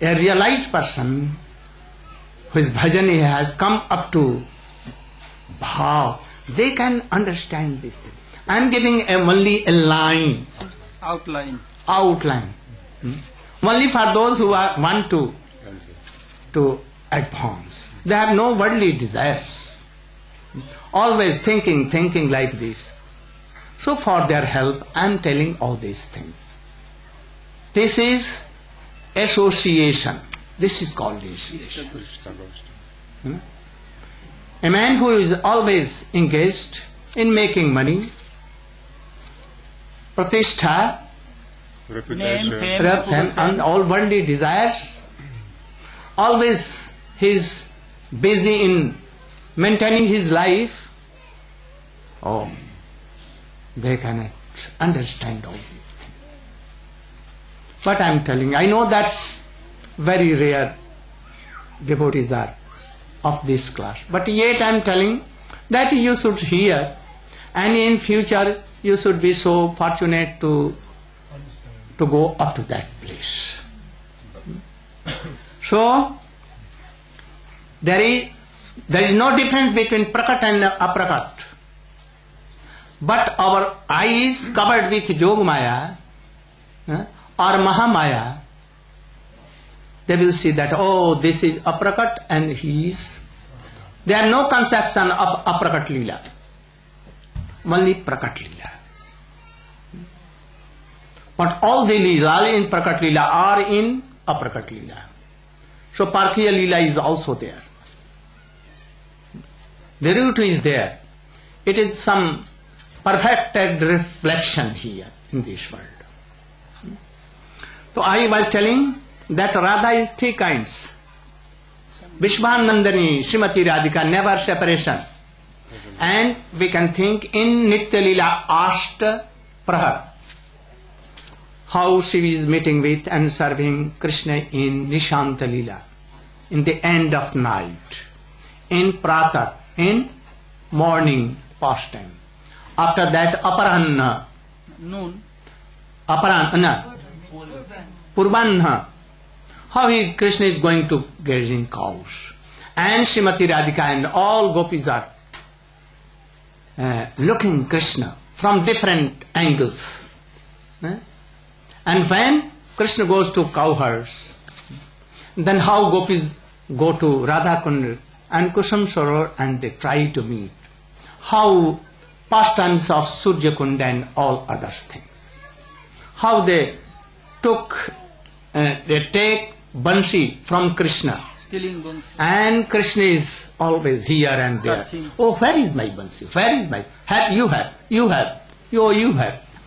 a realized person whose bhajan has come up to bhav, they can understand this thing. I am giving only a line. Outline. Only for those who want to advance. They have no worldly desires. Always thinking like this. So for their help, I am telling all these things. This is association. This is called association. A man who is always engaged in making money, pratishtha, fame, and all worldly desires, always he is busy in maintaining his life. Oh, they cannot understand all these things. But I am telling, I know that very rare devotees are of this class. But yet I am telling that you should hear, and in future you should be so fortunate to go up to that place. So, There is no difference between prakat and aprakat. But our eyes covered with Yog Maya or Mahamaya, they will see that, oh, this is aprakat and he is. There are no conception of aprakat lila, only prakat lila. But all the leelas in prakat lila are in aprakat lila. So Parkhiya lila is also there. The root is there. It is some perfected reflection here in this world. So I was telling that Radha is three kinds. Vishwanandani, Srimati Radhika, never separation. And we can think in Nitya Lila Ashta Prahar, how she is meeting with and serving Krishna in Nishanta Lila, in the end of night, in Pratar, in morning pastime. After that, Aparanna, Noon. Aparanna, Purvanna, how Krishna is going to grazing cows. And Srimati Radhika and all gopis are looking Krishna from different angles. And when Krishna goes to cowherds, then how gopis go to Radha Kund and Kusum Saror and they try to meet. How pastimes of Surya Kund and all other things. How they take Bansi from Krishna. Stealing Bansi. And Krishna is always here and there. Searching. Oh, where is my Bansi? Where is my... You have.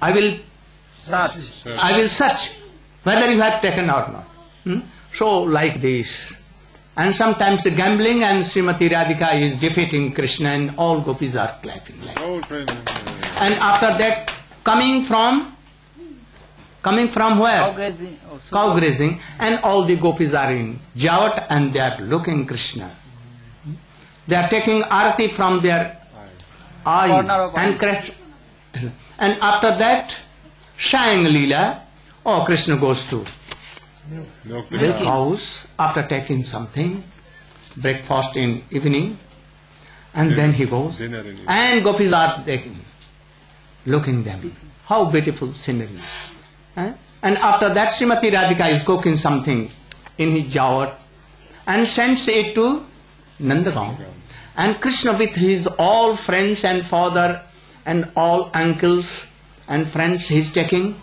I will search whether you have taken or not. So like this. And sometimes the gambling and Srimati Radhika is defeating Krishna and all gopis are clapping like that. And after that, coming from where? Cow grazing. Cow grazing. And all the gopis are in Jawat and they are looking Krishna. They are taking arati from their eye and Krishna. And after that, Shayang Leela, Krishna goes to the house after taking something, breakfast in evening, and then he goes, and gopis are looking them. How beautiful scenery. And after that, Srimati Radhika is cooking something in his jawat and sends it to Nandagaon. And Krishna with his all friends and father and all uncles and friends, he is taking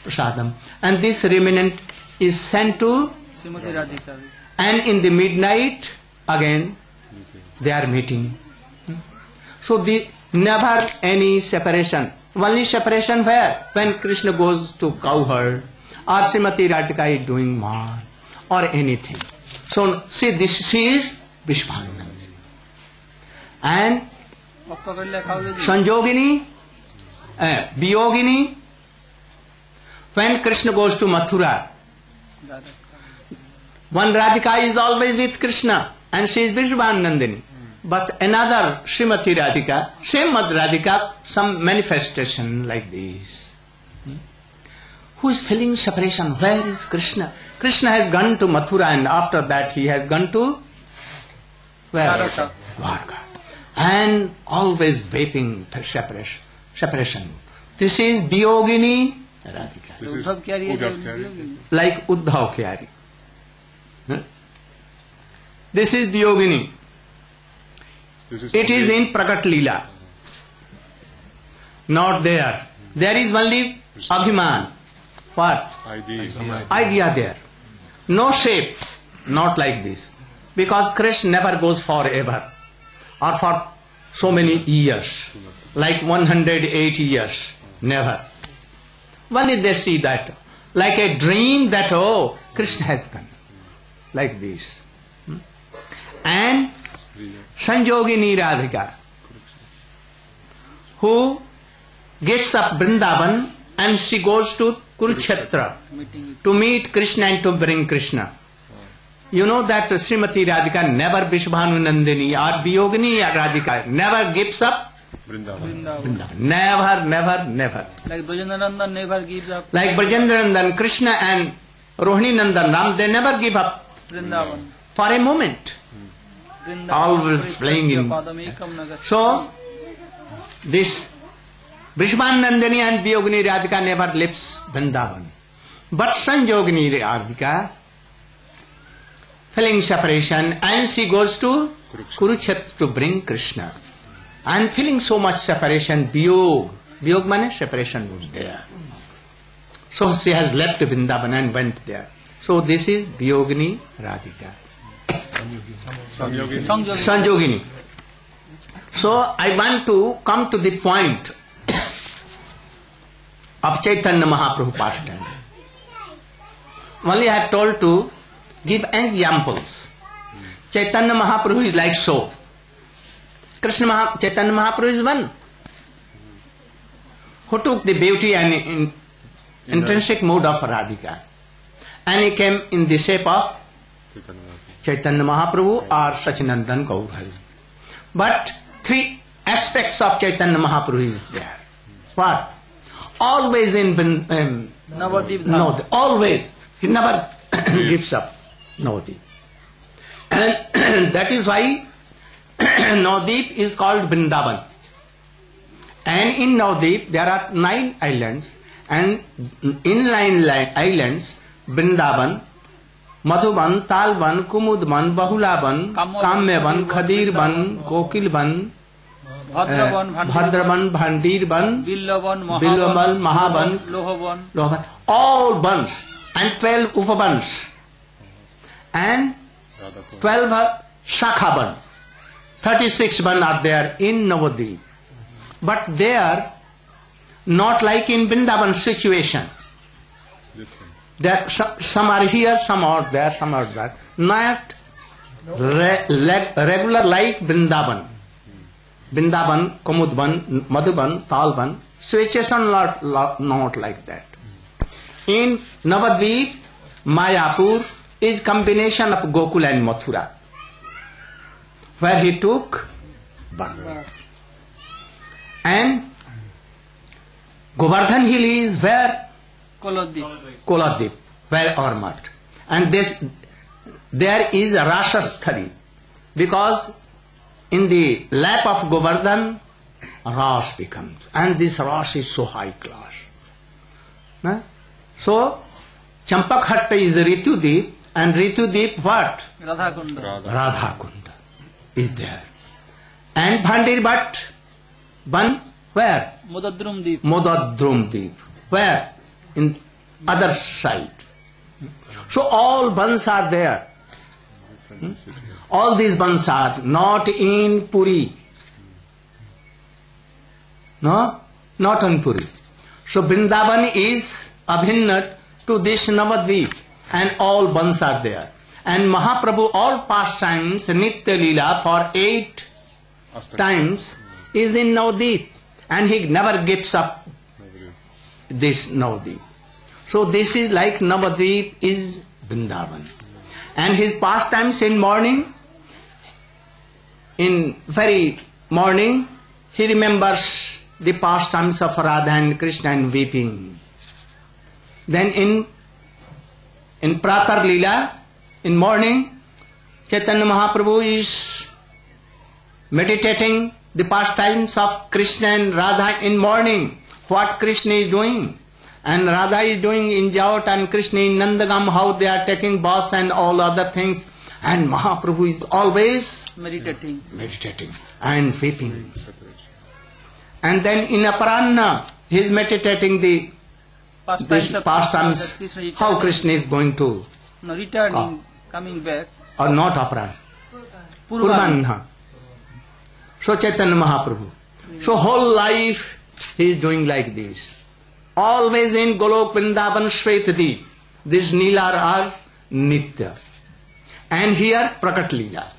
prasadam. And this remnant is sent to Srimati Radhika. And in the midnight, again, they are meeting. So never any separation. Only separation where? When Krishna goes to cowherd, or Srimati Radhika is doing mar, or anything. So see, she is Vishwanandani. And Sanjogini, Viyogini, when Krishna goes to Mathura, one Radhika is always with Krishna, and she is Vishwanandani. But another Srimati Radhika, same Radhika, some manifestation like this. Who is feeling separation? Where is Krishna? Krishna has gone to Mathura and after that he has gone to where? Dwarka. And always vaping separation. This is Viyogini Radhika. Like Uddhav Kyari. This is Viyogini. It is in Prakat Leela. Not there. There is only Abhiman. What? Idea there. No shape. Not like this. Because Krishna never goes forever. Or for so many years. Like 108 years. Never. Only they see that. Like a dream that, Krishna has gone. Like this. And Sanjogini Radhika, who gives up Vrindavan and she goes to Kurukshetra to meet Krishna and to bring Krishna. You know that Srimati Radhika never Vishwanandani or Viyogini Radhika never gives up Vrindavan. Never. Like Brajendranadan never gives up. Like Brajendranadan, Krishna and Rohini Nandan Ram, they never give up Vrindavan. for a moment. always playing in. So, this Vishwanandani and Viyogini Radhika never leaves Vrindavan. But Sanjogini Radhika, feeling separation, and she goes to Kurukshetra to bring Krishna. And feeling so much separation, Viyog means separation was there. So she has left Vrindavan and went there. So this is Viyogini Radhika. Sanjogini. So I want to come to the point of Chaitanya Mahaprabhu pastime. Only I have told to give examples. Chaitanya Mahaprabhu is like so. Chaitanya Mahaprabhu is one who took the beauty and intrinsic mood of Radhika, and he came in the shape of Chaitanya Mahaprabhu or Sachinandan Gaurhari. But three aspects of Chaitanya Mahaprabhu is there. What? Always in Navadip. Always. He never gives up Navadip. And that is why Navadip is called Vrindavan. And in Navadip there are 9 islands, and in 9 islands, Vrindavan, Madhuban, Talban, Kumudban, Bahulaban, Kamyaban, Khadirban, Kokilban, Bhadraban, Bhandirban, Billaban, Mahaban, Lohaban, all bans, and 12 Upabans, and 12 Shakhaban. 36 ban are there in Navadip. But they are not like in Vrindavan situation. That some are here, some are there, some are there. Not regular like Vrindavan. Vrindavan, Kumudban, Madhuban, Talban. Situation not like that. In Navadvip, Mayapur is combination of Gokul and Mathura, where he took birth. And Govardhan Hill is where? Koladip, where Ormat. And there is a Rasasthali, because in the lap of Govardhan, Ras becomes. And this Ras is so high class. So, Champakhatta is Ritudip, and Ritudip what? Radha Kunda is there. And Bhandirbhat, Ban, where? Modadrum Deep. Modadrum Deep. Where? In other side. So all bans are there. All these bans are not in Puri. No? Not in Puri. So Vrindavan is abhinna to this Navadvip, and all bans are there. And Mahaprabhu all pastimes, Nitya Leela for 8 times is in Navadvip, and he never gives up this Navadvip. So this is like Navadvip is Vrindavan. And his pastimes in morning, in very morning, he remembers the pastimes of Radha and Krishna and weeping. Then in Pratar Leela, in morning, Chaitanya Mahaprabhu is meditating the pastimes of Krishna and Radha in morning, what Krishna is doing. And Radha is doing in Jaot, and Krishna in Nandagam, how they are taking baths and all other things. And Mahaprabhu is always meditating and weeping. And then in Aparanna, he is meditating the pastimes, how Krishna is going to returning, coming back. Or not Aparanna. Purvanna. So Chaitanya Mahaprabhu. So whole life he is doing like this. Always in Golok Vrindavan Shvetadi. This Neelar are Nitya. And here Prakat Leela.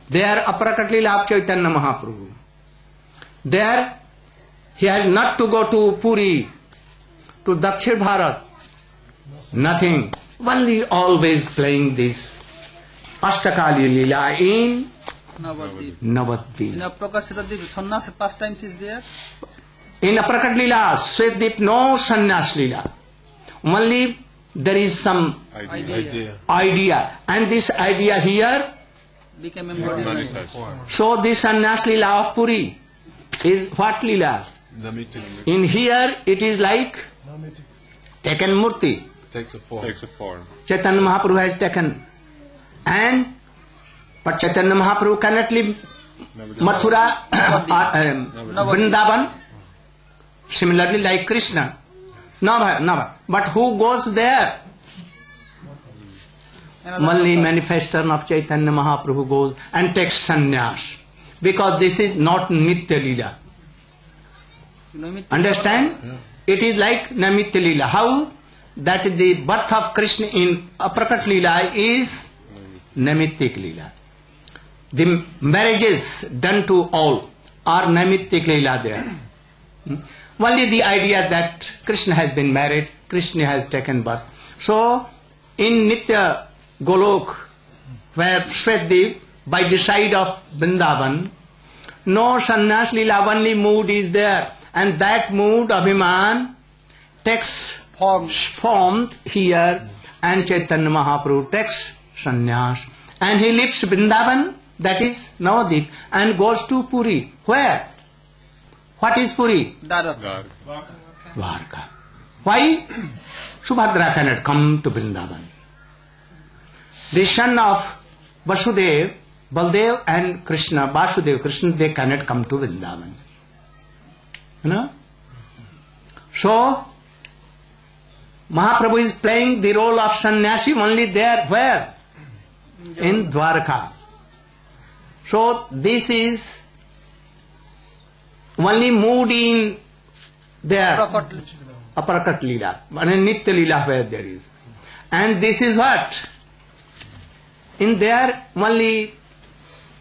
There Aprakat Leela of Chaitanya Mahaprabhu. There he has not to go to Puri, to Dakshir Bharat. Nothing. Only always playing this Ashtakali Leela in Navadvip. In Aprakashiradip, sannyas pastimes is there? In Aprakat Leela, Svetdip, no sannyas Leela. Only there is some idea. And this idea here became embodied. Manifest. So this sannyas lila of Puri is what lila? In here it is like taken murti. Takes a form. Chaitanya Mahaprabhu has taken. But Chaitanya Mahaprabhu cannot leave Mathura, Vrindavan. Similarly like Krishna. Never. But who goes there? Only manifestation of Chaitanya Mahaprabhu goes and takes sannyas. Because this is not Nitya Lila. Understand? Yeah. It is like Namitya Lila. How? That the birth of Krishna in Aprakat Lila is Namitya Lila. The marriages done to all are Namitya Lila there. Only the idea that Krishna has been married, Krishna has taken birth. So, in Nitya Golok, where Shveddeep, by the side of Vrindavan, no sannyas lila, only mood is there. And that mood, Abhiman, takes form here, and Chaitanya Mahaprabhu takes sannyas. And he leaves Vrindavan, that is Navadip, and goes to Puri. Where? What is Puri? Dwarka. Dwarka. Why? Subhadra cannot come to Vrindavan. The son of Vasudev, Baldev and Krishna, Vasudev, Krishna, they cannot come to Vrindavan. You know? So, Mahaprabhu is playing the role of sannyasi only there. Where? In Dwarka. So, this is only mood in there. Aparakat Lila. And Nitya Lila where there is. And this is what? In there only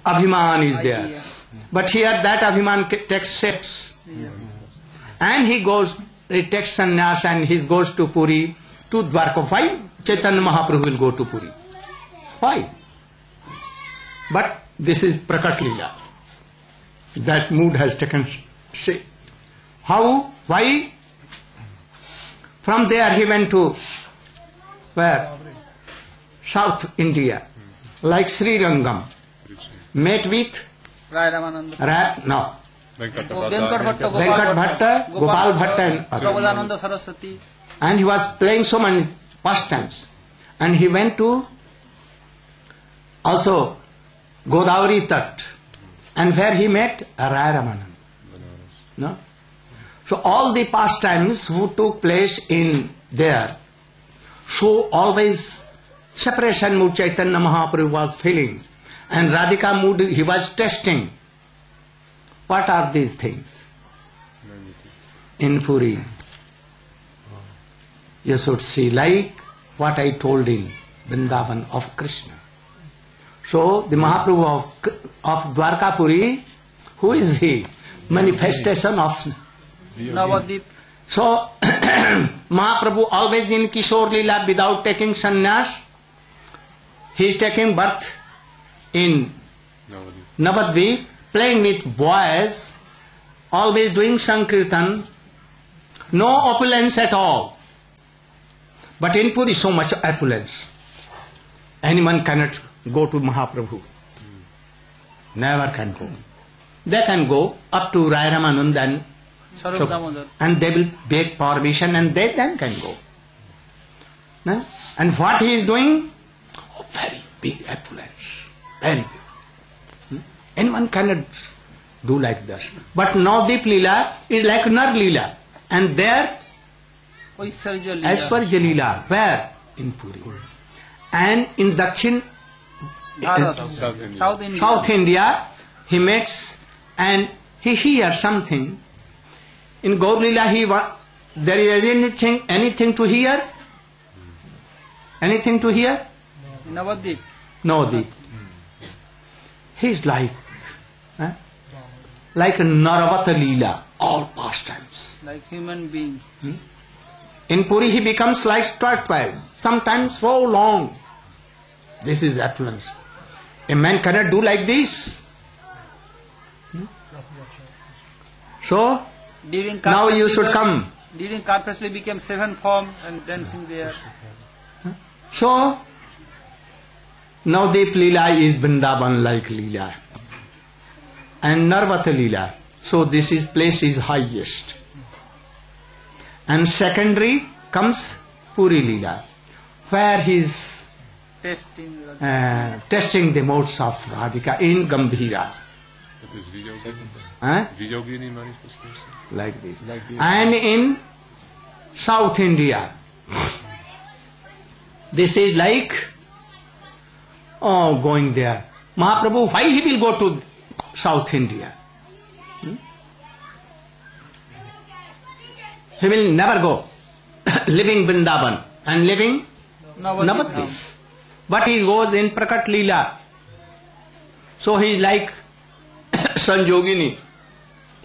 Abhiman is there. But here that Abhiman takes shapes. And he takes sannyas and he goes to Puri, to Dwarka. Why Chaitanya Mahaprabhu will go to Puri? Why? But this is Prakat Lila. That mood has taken shape. How? Why? From there he went to where? South India. Like Srirangam. Met with Venkat Bhatta, Gopal Bhatta and Prabodhananda Saraswati. And he was playing so many pastimes. And he went to also Godavari Tat. And where he met Rai Ramananda. No? So all the pastimes who took place in there, so always separation mood Chaitanya Mahaprabhu was feeling. And Radhika mood he was testing. What are these things? In Puri. You should see like what I told in Vrindavan of Krishna. So the Mahaprabhu of Dwarka Puri, who is he? Manifestation of Navadip. So Mahaprabhu always in Kishore Lila without taking sannyas. He is taking birth in Navadvip, playing with boys, always doing Sankirtan, no opulence at all. But in Puri so much opulence. Anyone cannot go to Mahaprabhu. Never can go. They can go up to Rai Ramananda and they will beg permission and they then can go. No? And what he is doing? Oh, very big opulence. Very big. Anyone cannot do like this. But Navadip Leela is like Nar Leela. And there, Aishwarya Leela. Where? In Puri. And in Dakshin, South India, he meets and he hears something. In Gaur Leela, there is anything to hear? Anything to hear? Navadip. Navadip. He is like Naravata Leela, all pastimes. Like human being. In Puri he becomes like tortoise, sometimes so long. This is affluence. A man cannot do like this. So, now you should come. During Cart Festival became 7 form and dancing there. So, Navdeep Leela is Vrindavan like Leela. And Narvat Leela. So this is place is highest. And secondary comes Puri Leela, where he is testing the modes of Radhika in Gambhira. That is Vijogini manifestation. Like this. And in South India, this is like, going there. Mahaprabhu, why he will go to South India? He will never go. Living Vrindavan and living Navadvip. But he goes in Prakat Leela. So he is like Sanjogini.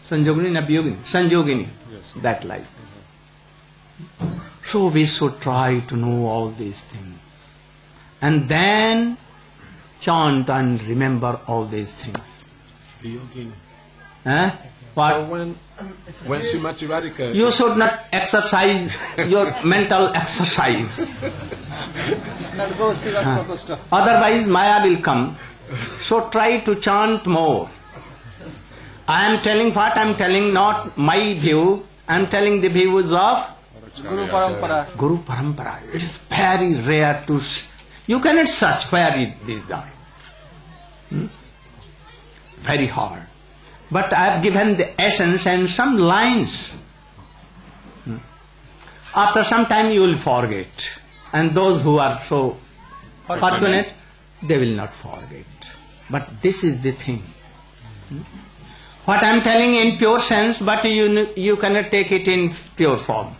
Sanjogini. Yes. That life. So we should try to know all these things. And then chant and remember all these things. What? So when Srimati Radhika... You should not exercise your mental exercise. Otherwise Maya will come. So try to chant more. I am telling what I am telling, not my view. I am telling the views of Guru Parampara. Guru Parampara. It is very rare to... You cannot search where is this guy. Very hard. But I have given the essence and some lines. After some time you will forget. And those who are so fortunate, they will not forget. But this is the thing. What I am telling in pure sense, but you cannot take it in pure form.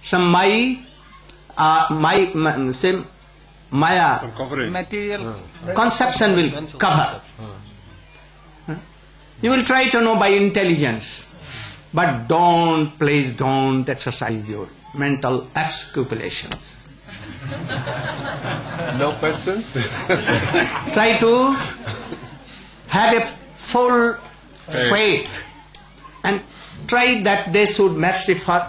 Some Maya, Material conception will cover. You will try to know by intelligence, but please don't exercise your mental exculpations. No questions? Try to have a full faith and try that they should manifest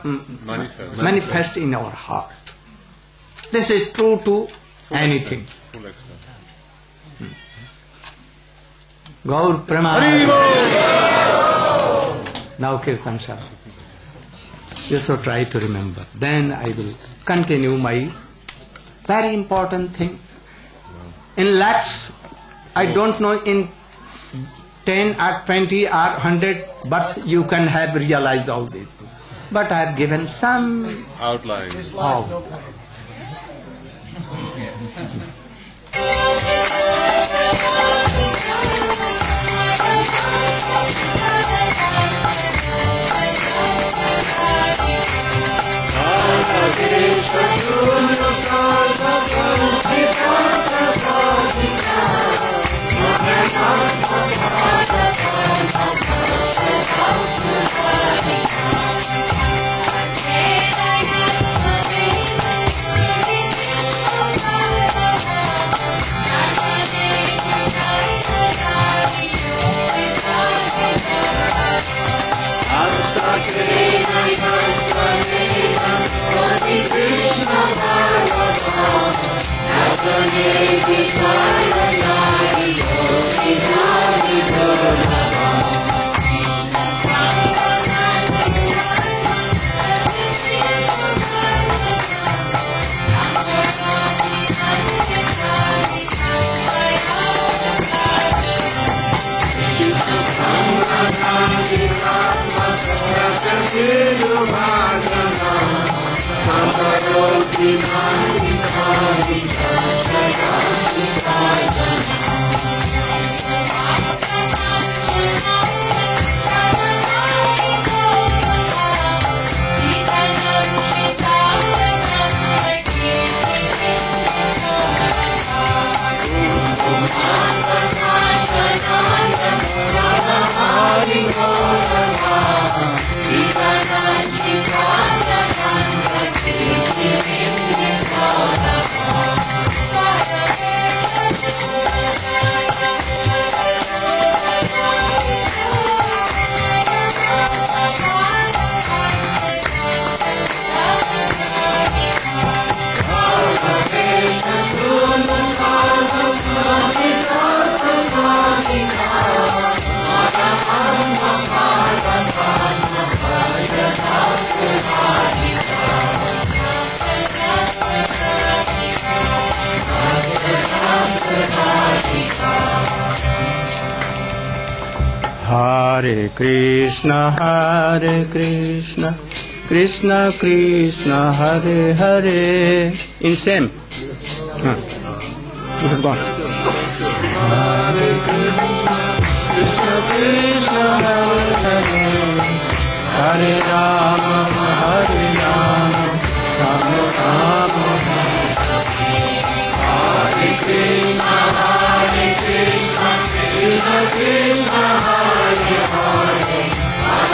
in our heart. This is true to anything. Full extent. Gaur Pranam. Now Krnsa. You should try to remember. Then I will continue my very important things. In lakhs, I don't know in 10 or 20 or 100 births you can have realized all these things. But I have given some Outlines. Krishna Hare Krishna, Krishna Krishna, Hare Hare. In same. You have gone. Hare Krishna, Krishna Hare Hare, Hare Rama, Hare Rama, Rama Rama, Hare Krishna,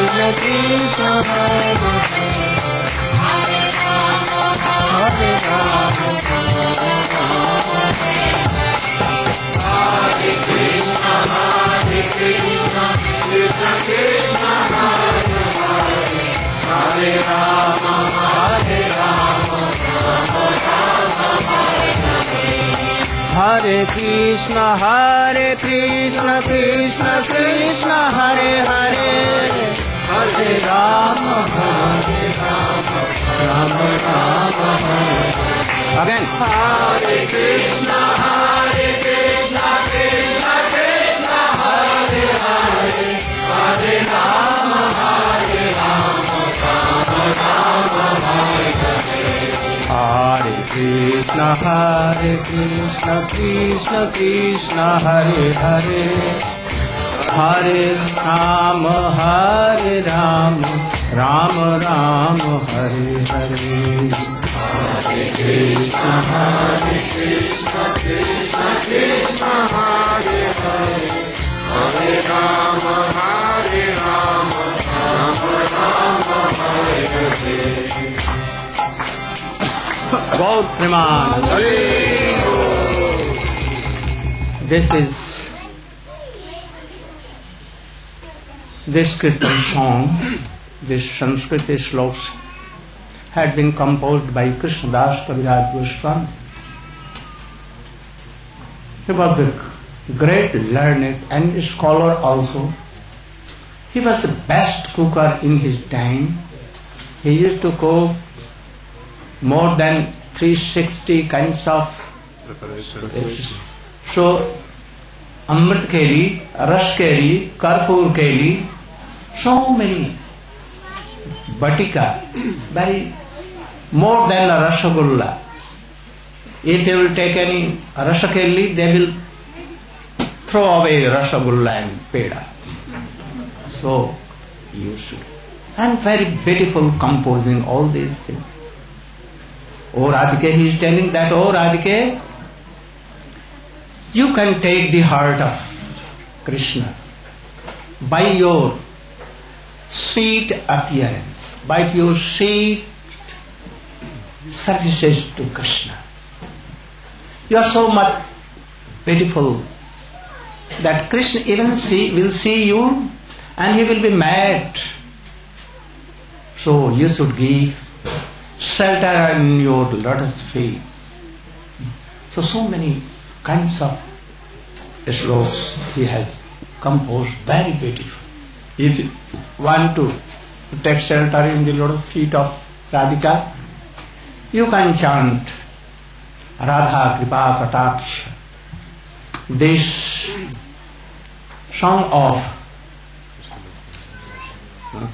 Krishna Krishna, Hare Hare, Hare Rama, Hare Rama, Rama Rama, Hare Hare. Hare Krishna, Krishna Krishna, Hare Hare, Hare Rama, Hare Krishna, Krishna Krishna, Hare Hare, Hare Rama, Hare Rama, Rama Rama, Hare Hare. Hare Krishna, Krishna Krishna, Hare Hare, Hare Rama, Hare Rama, Rama Rama, Hare Hare. Again. Hare Krishna, Krishna Krishna, Hare Hare, Hare Rama, Hare Rama, Rama Rama, Hare Hare. Hare Krishna, Krishna Krishna, Hare Hare, Hare Rama, Rama Rama, Hare Hare. Hare Krishna, Krishna Krishna, Hare Hare, Hare Rama, Rama Rama, Hare Hare. Gaur Premanand. This Kirtan song, this Sanskrit sloks had been composed by Krishnadas Kaviraj Goswami. He was a great learned and scholar also. He was the best cooker in his time. He used to cook more than 360 kinds of preparations. So, Amrit Keli, Ras Keli, Karpur Keli, so many. Batika, very more than a Rasgulla. If they will take any Rasakeli, they will throw away Rasgulla and Peda. So, used to. And very beautiful composing all these things. O Radhike, he is telling that, O Radhike, you can take the heart of Krishna by your sweet appearance, by your sweet services to Krishna. You are so much beautiful that Krishna even will see you and he will be mad. So you should give shelter in your lotus feet. So many kinds of sloks he has composed, very beautiful. If you want to take shelter in the lotus feet of Radhika, you can chant Radha Kripa Kataksha. This song of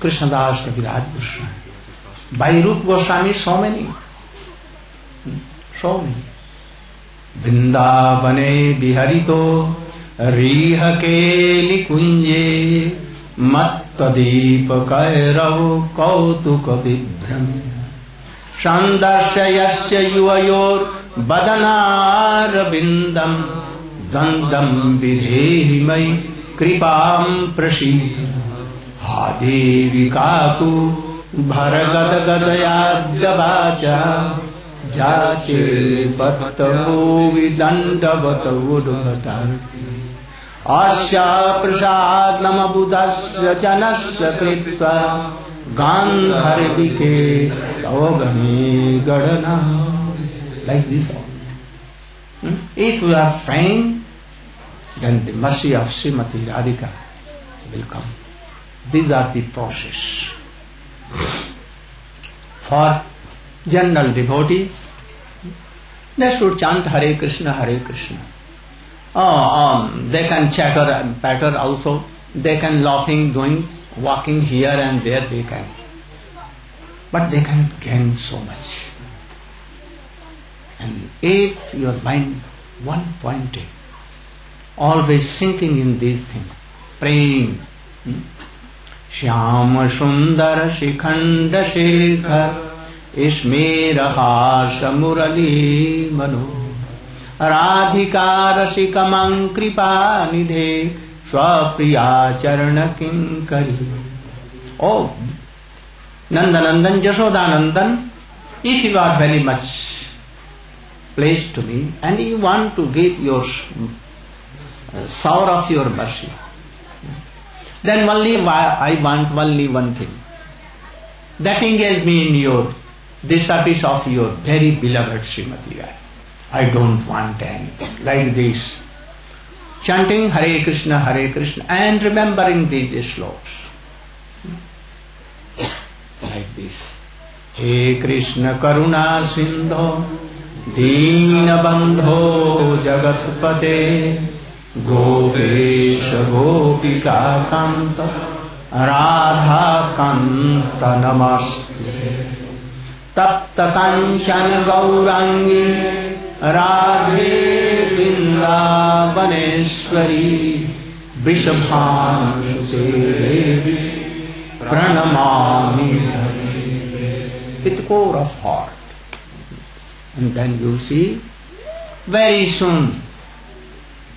Krishnadas Kaviraj Goswami. By Rupa Goswami, so many. Vrindavane Biharito Riha Keli Kunje Mattadeepa Kairav Kautuka Vibhrami Shandasya Yasya Yuvayor Badanar Vindam Dandam Vidhehi Mai Kripam Prashid Hadevi Kaku Bharagad Gadayadavacha Jache Pattavo Vidandavata Udvatarti Asya Prasad Namabudasya Janasya Kritva Gandharvike Tavagani Gadana. Like this all. If we are faint, then the mercy of Srimati Radhika will come. These are the process. For general devotees, they should chant Hare Krishna, Hare Krishna. They can chatter and patter also. They can laughing, doing, walking here and there they can. But they can gain so much. And if your mind one-pointed, always sinking in these things, praying, Shyam Sundar Shikhanda Shekhar Ismera Hasha Murali Manu Radhika Rasikamang Kripa Nidhe Swapriya Charana Kinkari. Oh, Nandanandan, Jashodanandan, if you are very much pleased to me and you want to give your sour of your mercy, then only I want only one thing. That engage me in the service of your very beloved Srimati Radha. I don't want anything like this. Chanting Hare Krishna and remembering these slokas. Like this. He Krishna Karuna Sindho Deena Bandho Jagatpate Gopesha Gopika Kanta Radha Kanta Namaste Tapta Kanchan Gaurangi Radhe Vrindavaneshwari Vrishabhanusute Devi Pranamami with core of heart. And then you see very soon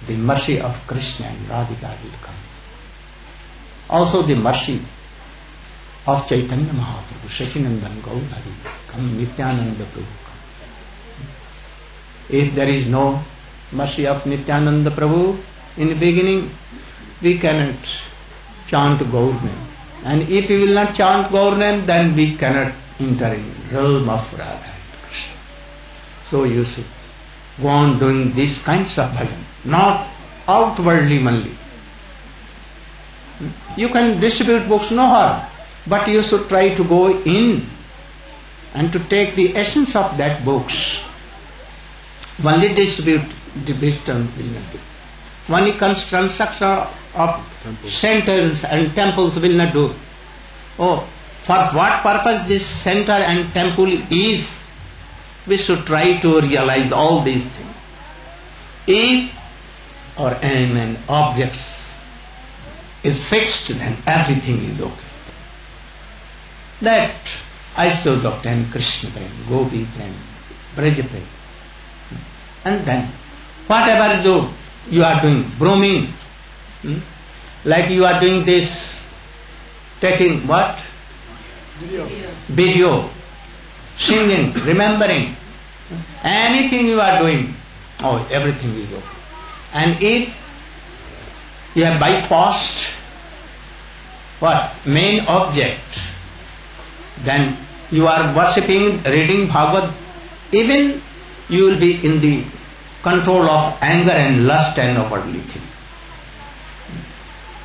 the mercy of Krishna and Radhika will come. Also the mercy of Chaitanya Mahaprabhu, Sachinandan Gaurhari, come, Nityananda Prabhu come. If there is no mercy of Nityananda Prabhu in the beginning, we cannot chant Gaur name. And if we will not chant Gaur name, then we cannot enter in realm of Radha and Krishna. So you should go on doing these kinds of bhajan, not outwardly only. You can distribute books, no harm, but you should try to go in and to take the essence of that books. Only distribute the wisdom will not do. Only construction of centers and temples will not do. Oh, for what purpose this center and temple is, we should try to realize all these things. If our aim and objects is fixed, then everything is okay. That I should obtain Krishna prem, Gopi prem, Braja prem. And then, whatever you are doing, brooming, like you are doing this, taking what? Video, singing, remembering, anything you are doing, oh, everything is okay. And if you have bypassed what? Main object, then you are worshipping, reading Bhagavad, even you will be in the control of anger and lust and worldly thing.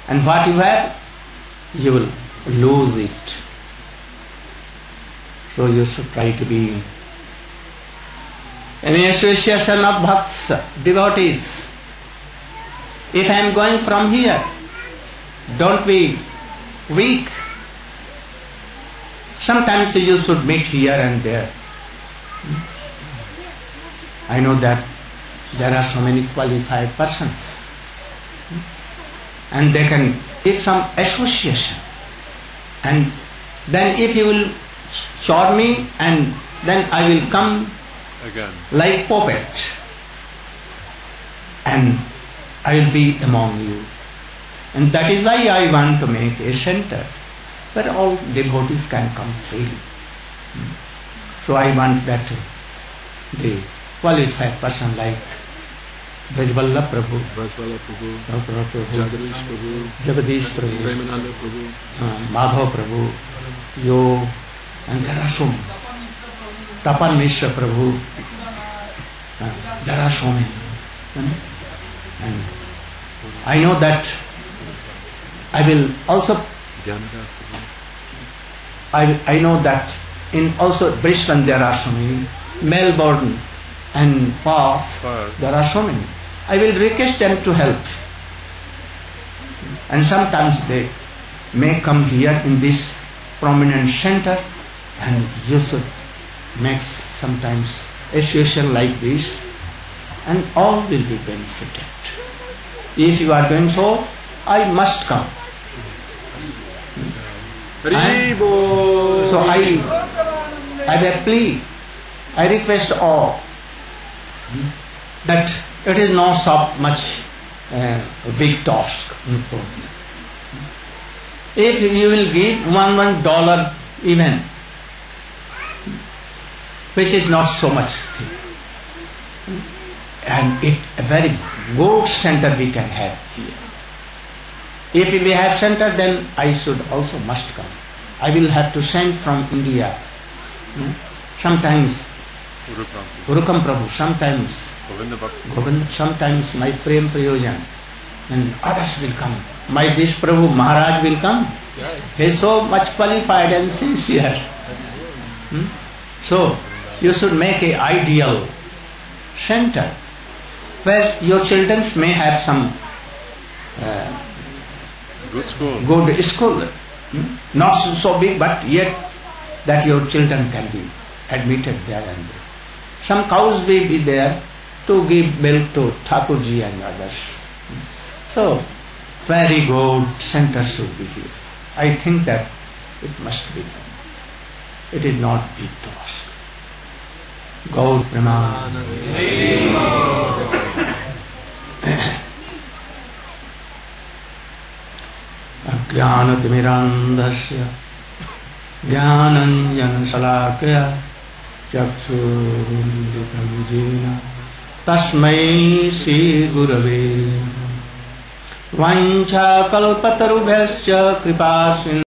And what you have, you will lose it. So you should try to be in the association of bhakts, devotees. If I am going from here, don't be weak. Sometimes you should meet here and there. I know that there are so many qualified persons, and they can give some association, and then if you will show me, and then I will come again like puppet, and I will be among you. And that is why I want to make a center where all devotees can come freely. So I want that the qualified person like Brajvallabh Prabhu, Jagadish Prabhu, Madhav Prabhu, Yo, and there are so many. Tapan Mishra Prabhu, there are so many. And I know that I will also, I know that in also Brisbane there are so many, Melbourne and Perth, there are so many. I will request them to help. And sometimes they may come here in this prominent center, and you should make sometimes association like this, and all will be benefited. If you are doing so, I must come. So I have a plea, I request all that it is not so much big task. If you will give $1 even, which is not so much thing, and it a very good center we can have here. If we have center, then I should also must come. I will have to send from India. Sometimes Urukam Prabhu, sometimes Govind, sometimes my Prem Prayojan, and others will come. My this Prabhu Maharaj will come. He is so much qualified and sincere. So you should make an ideal center where your children may have some good school. Not so big, but yet that your children can be admitted there, and some cows will be there to give milk to Thakurji and others. So very good center should be here. I think that it must be done. It is not big task. Gaur Praman. Ajnanatimirandhasya Jnananjana Salakaya Chakshurunditam Jena Tasmai Sri Gurave Vancha Kalpatarubhyascha Kripasin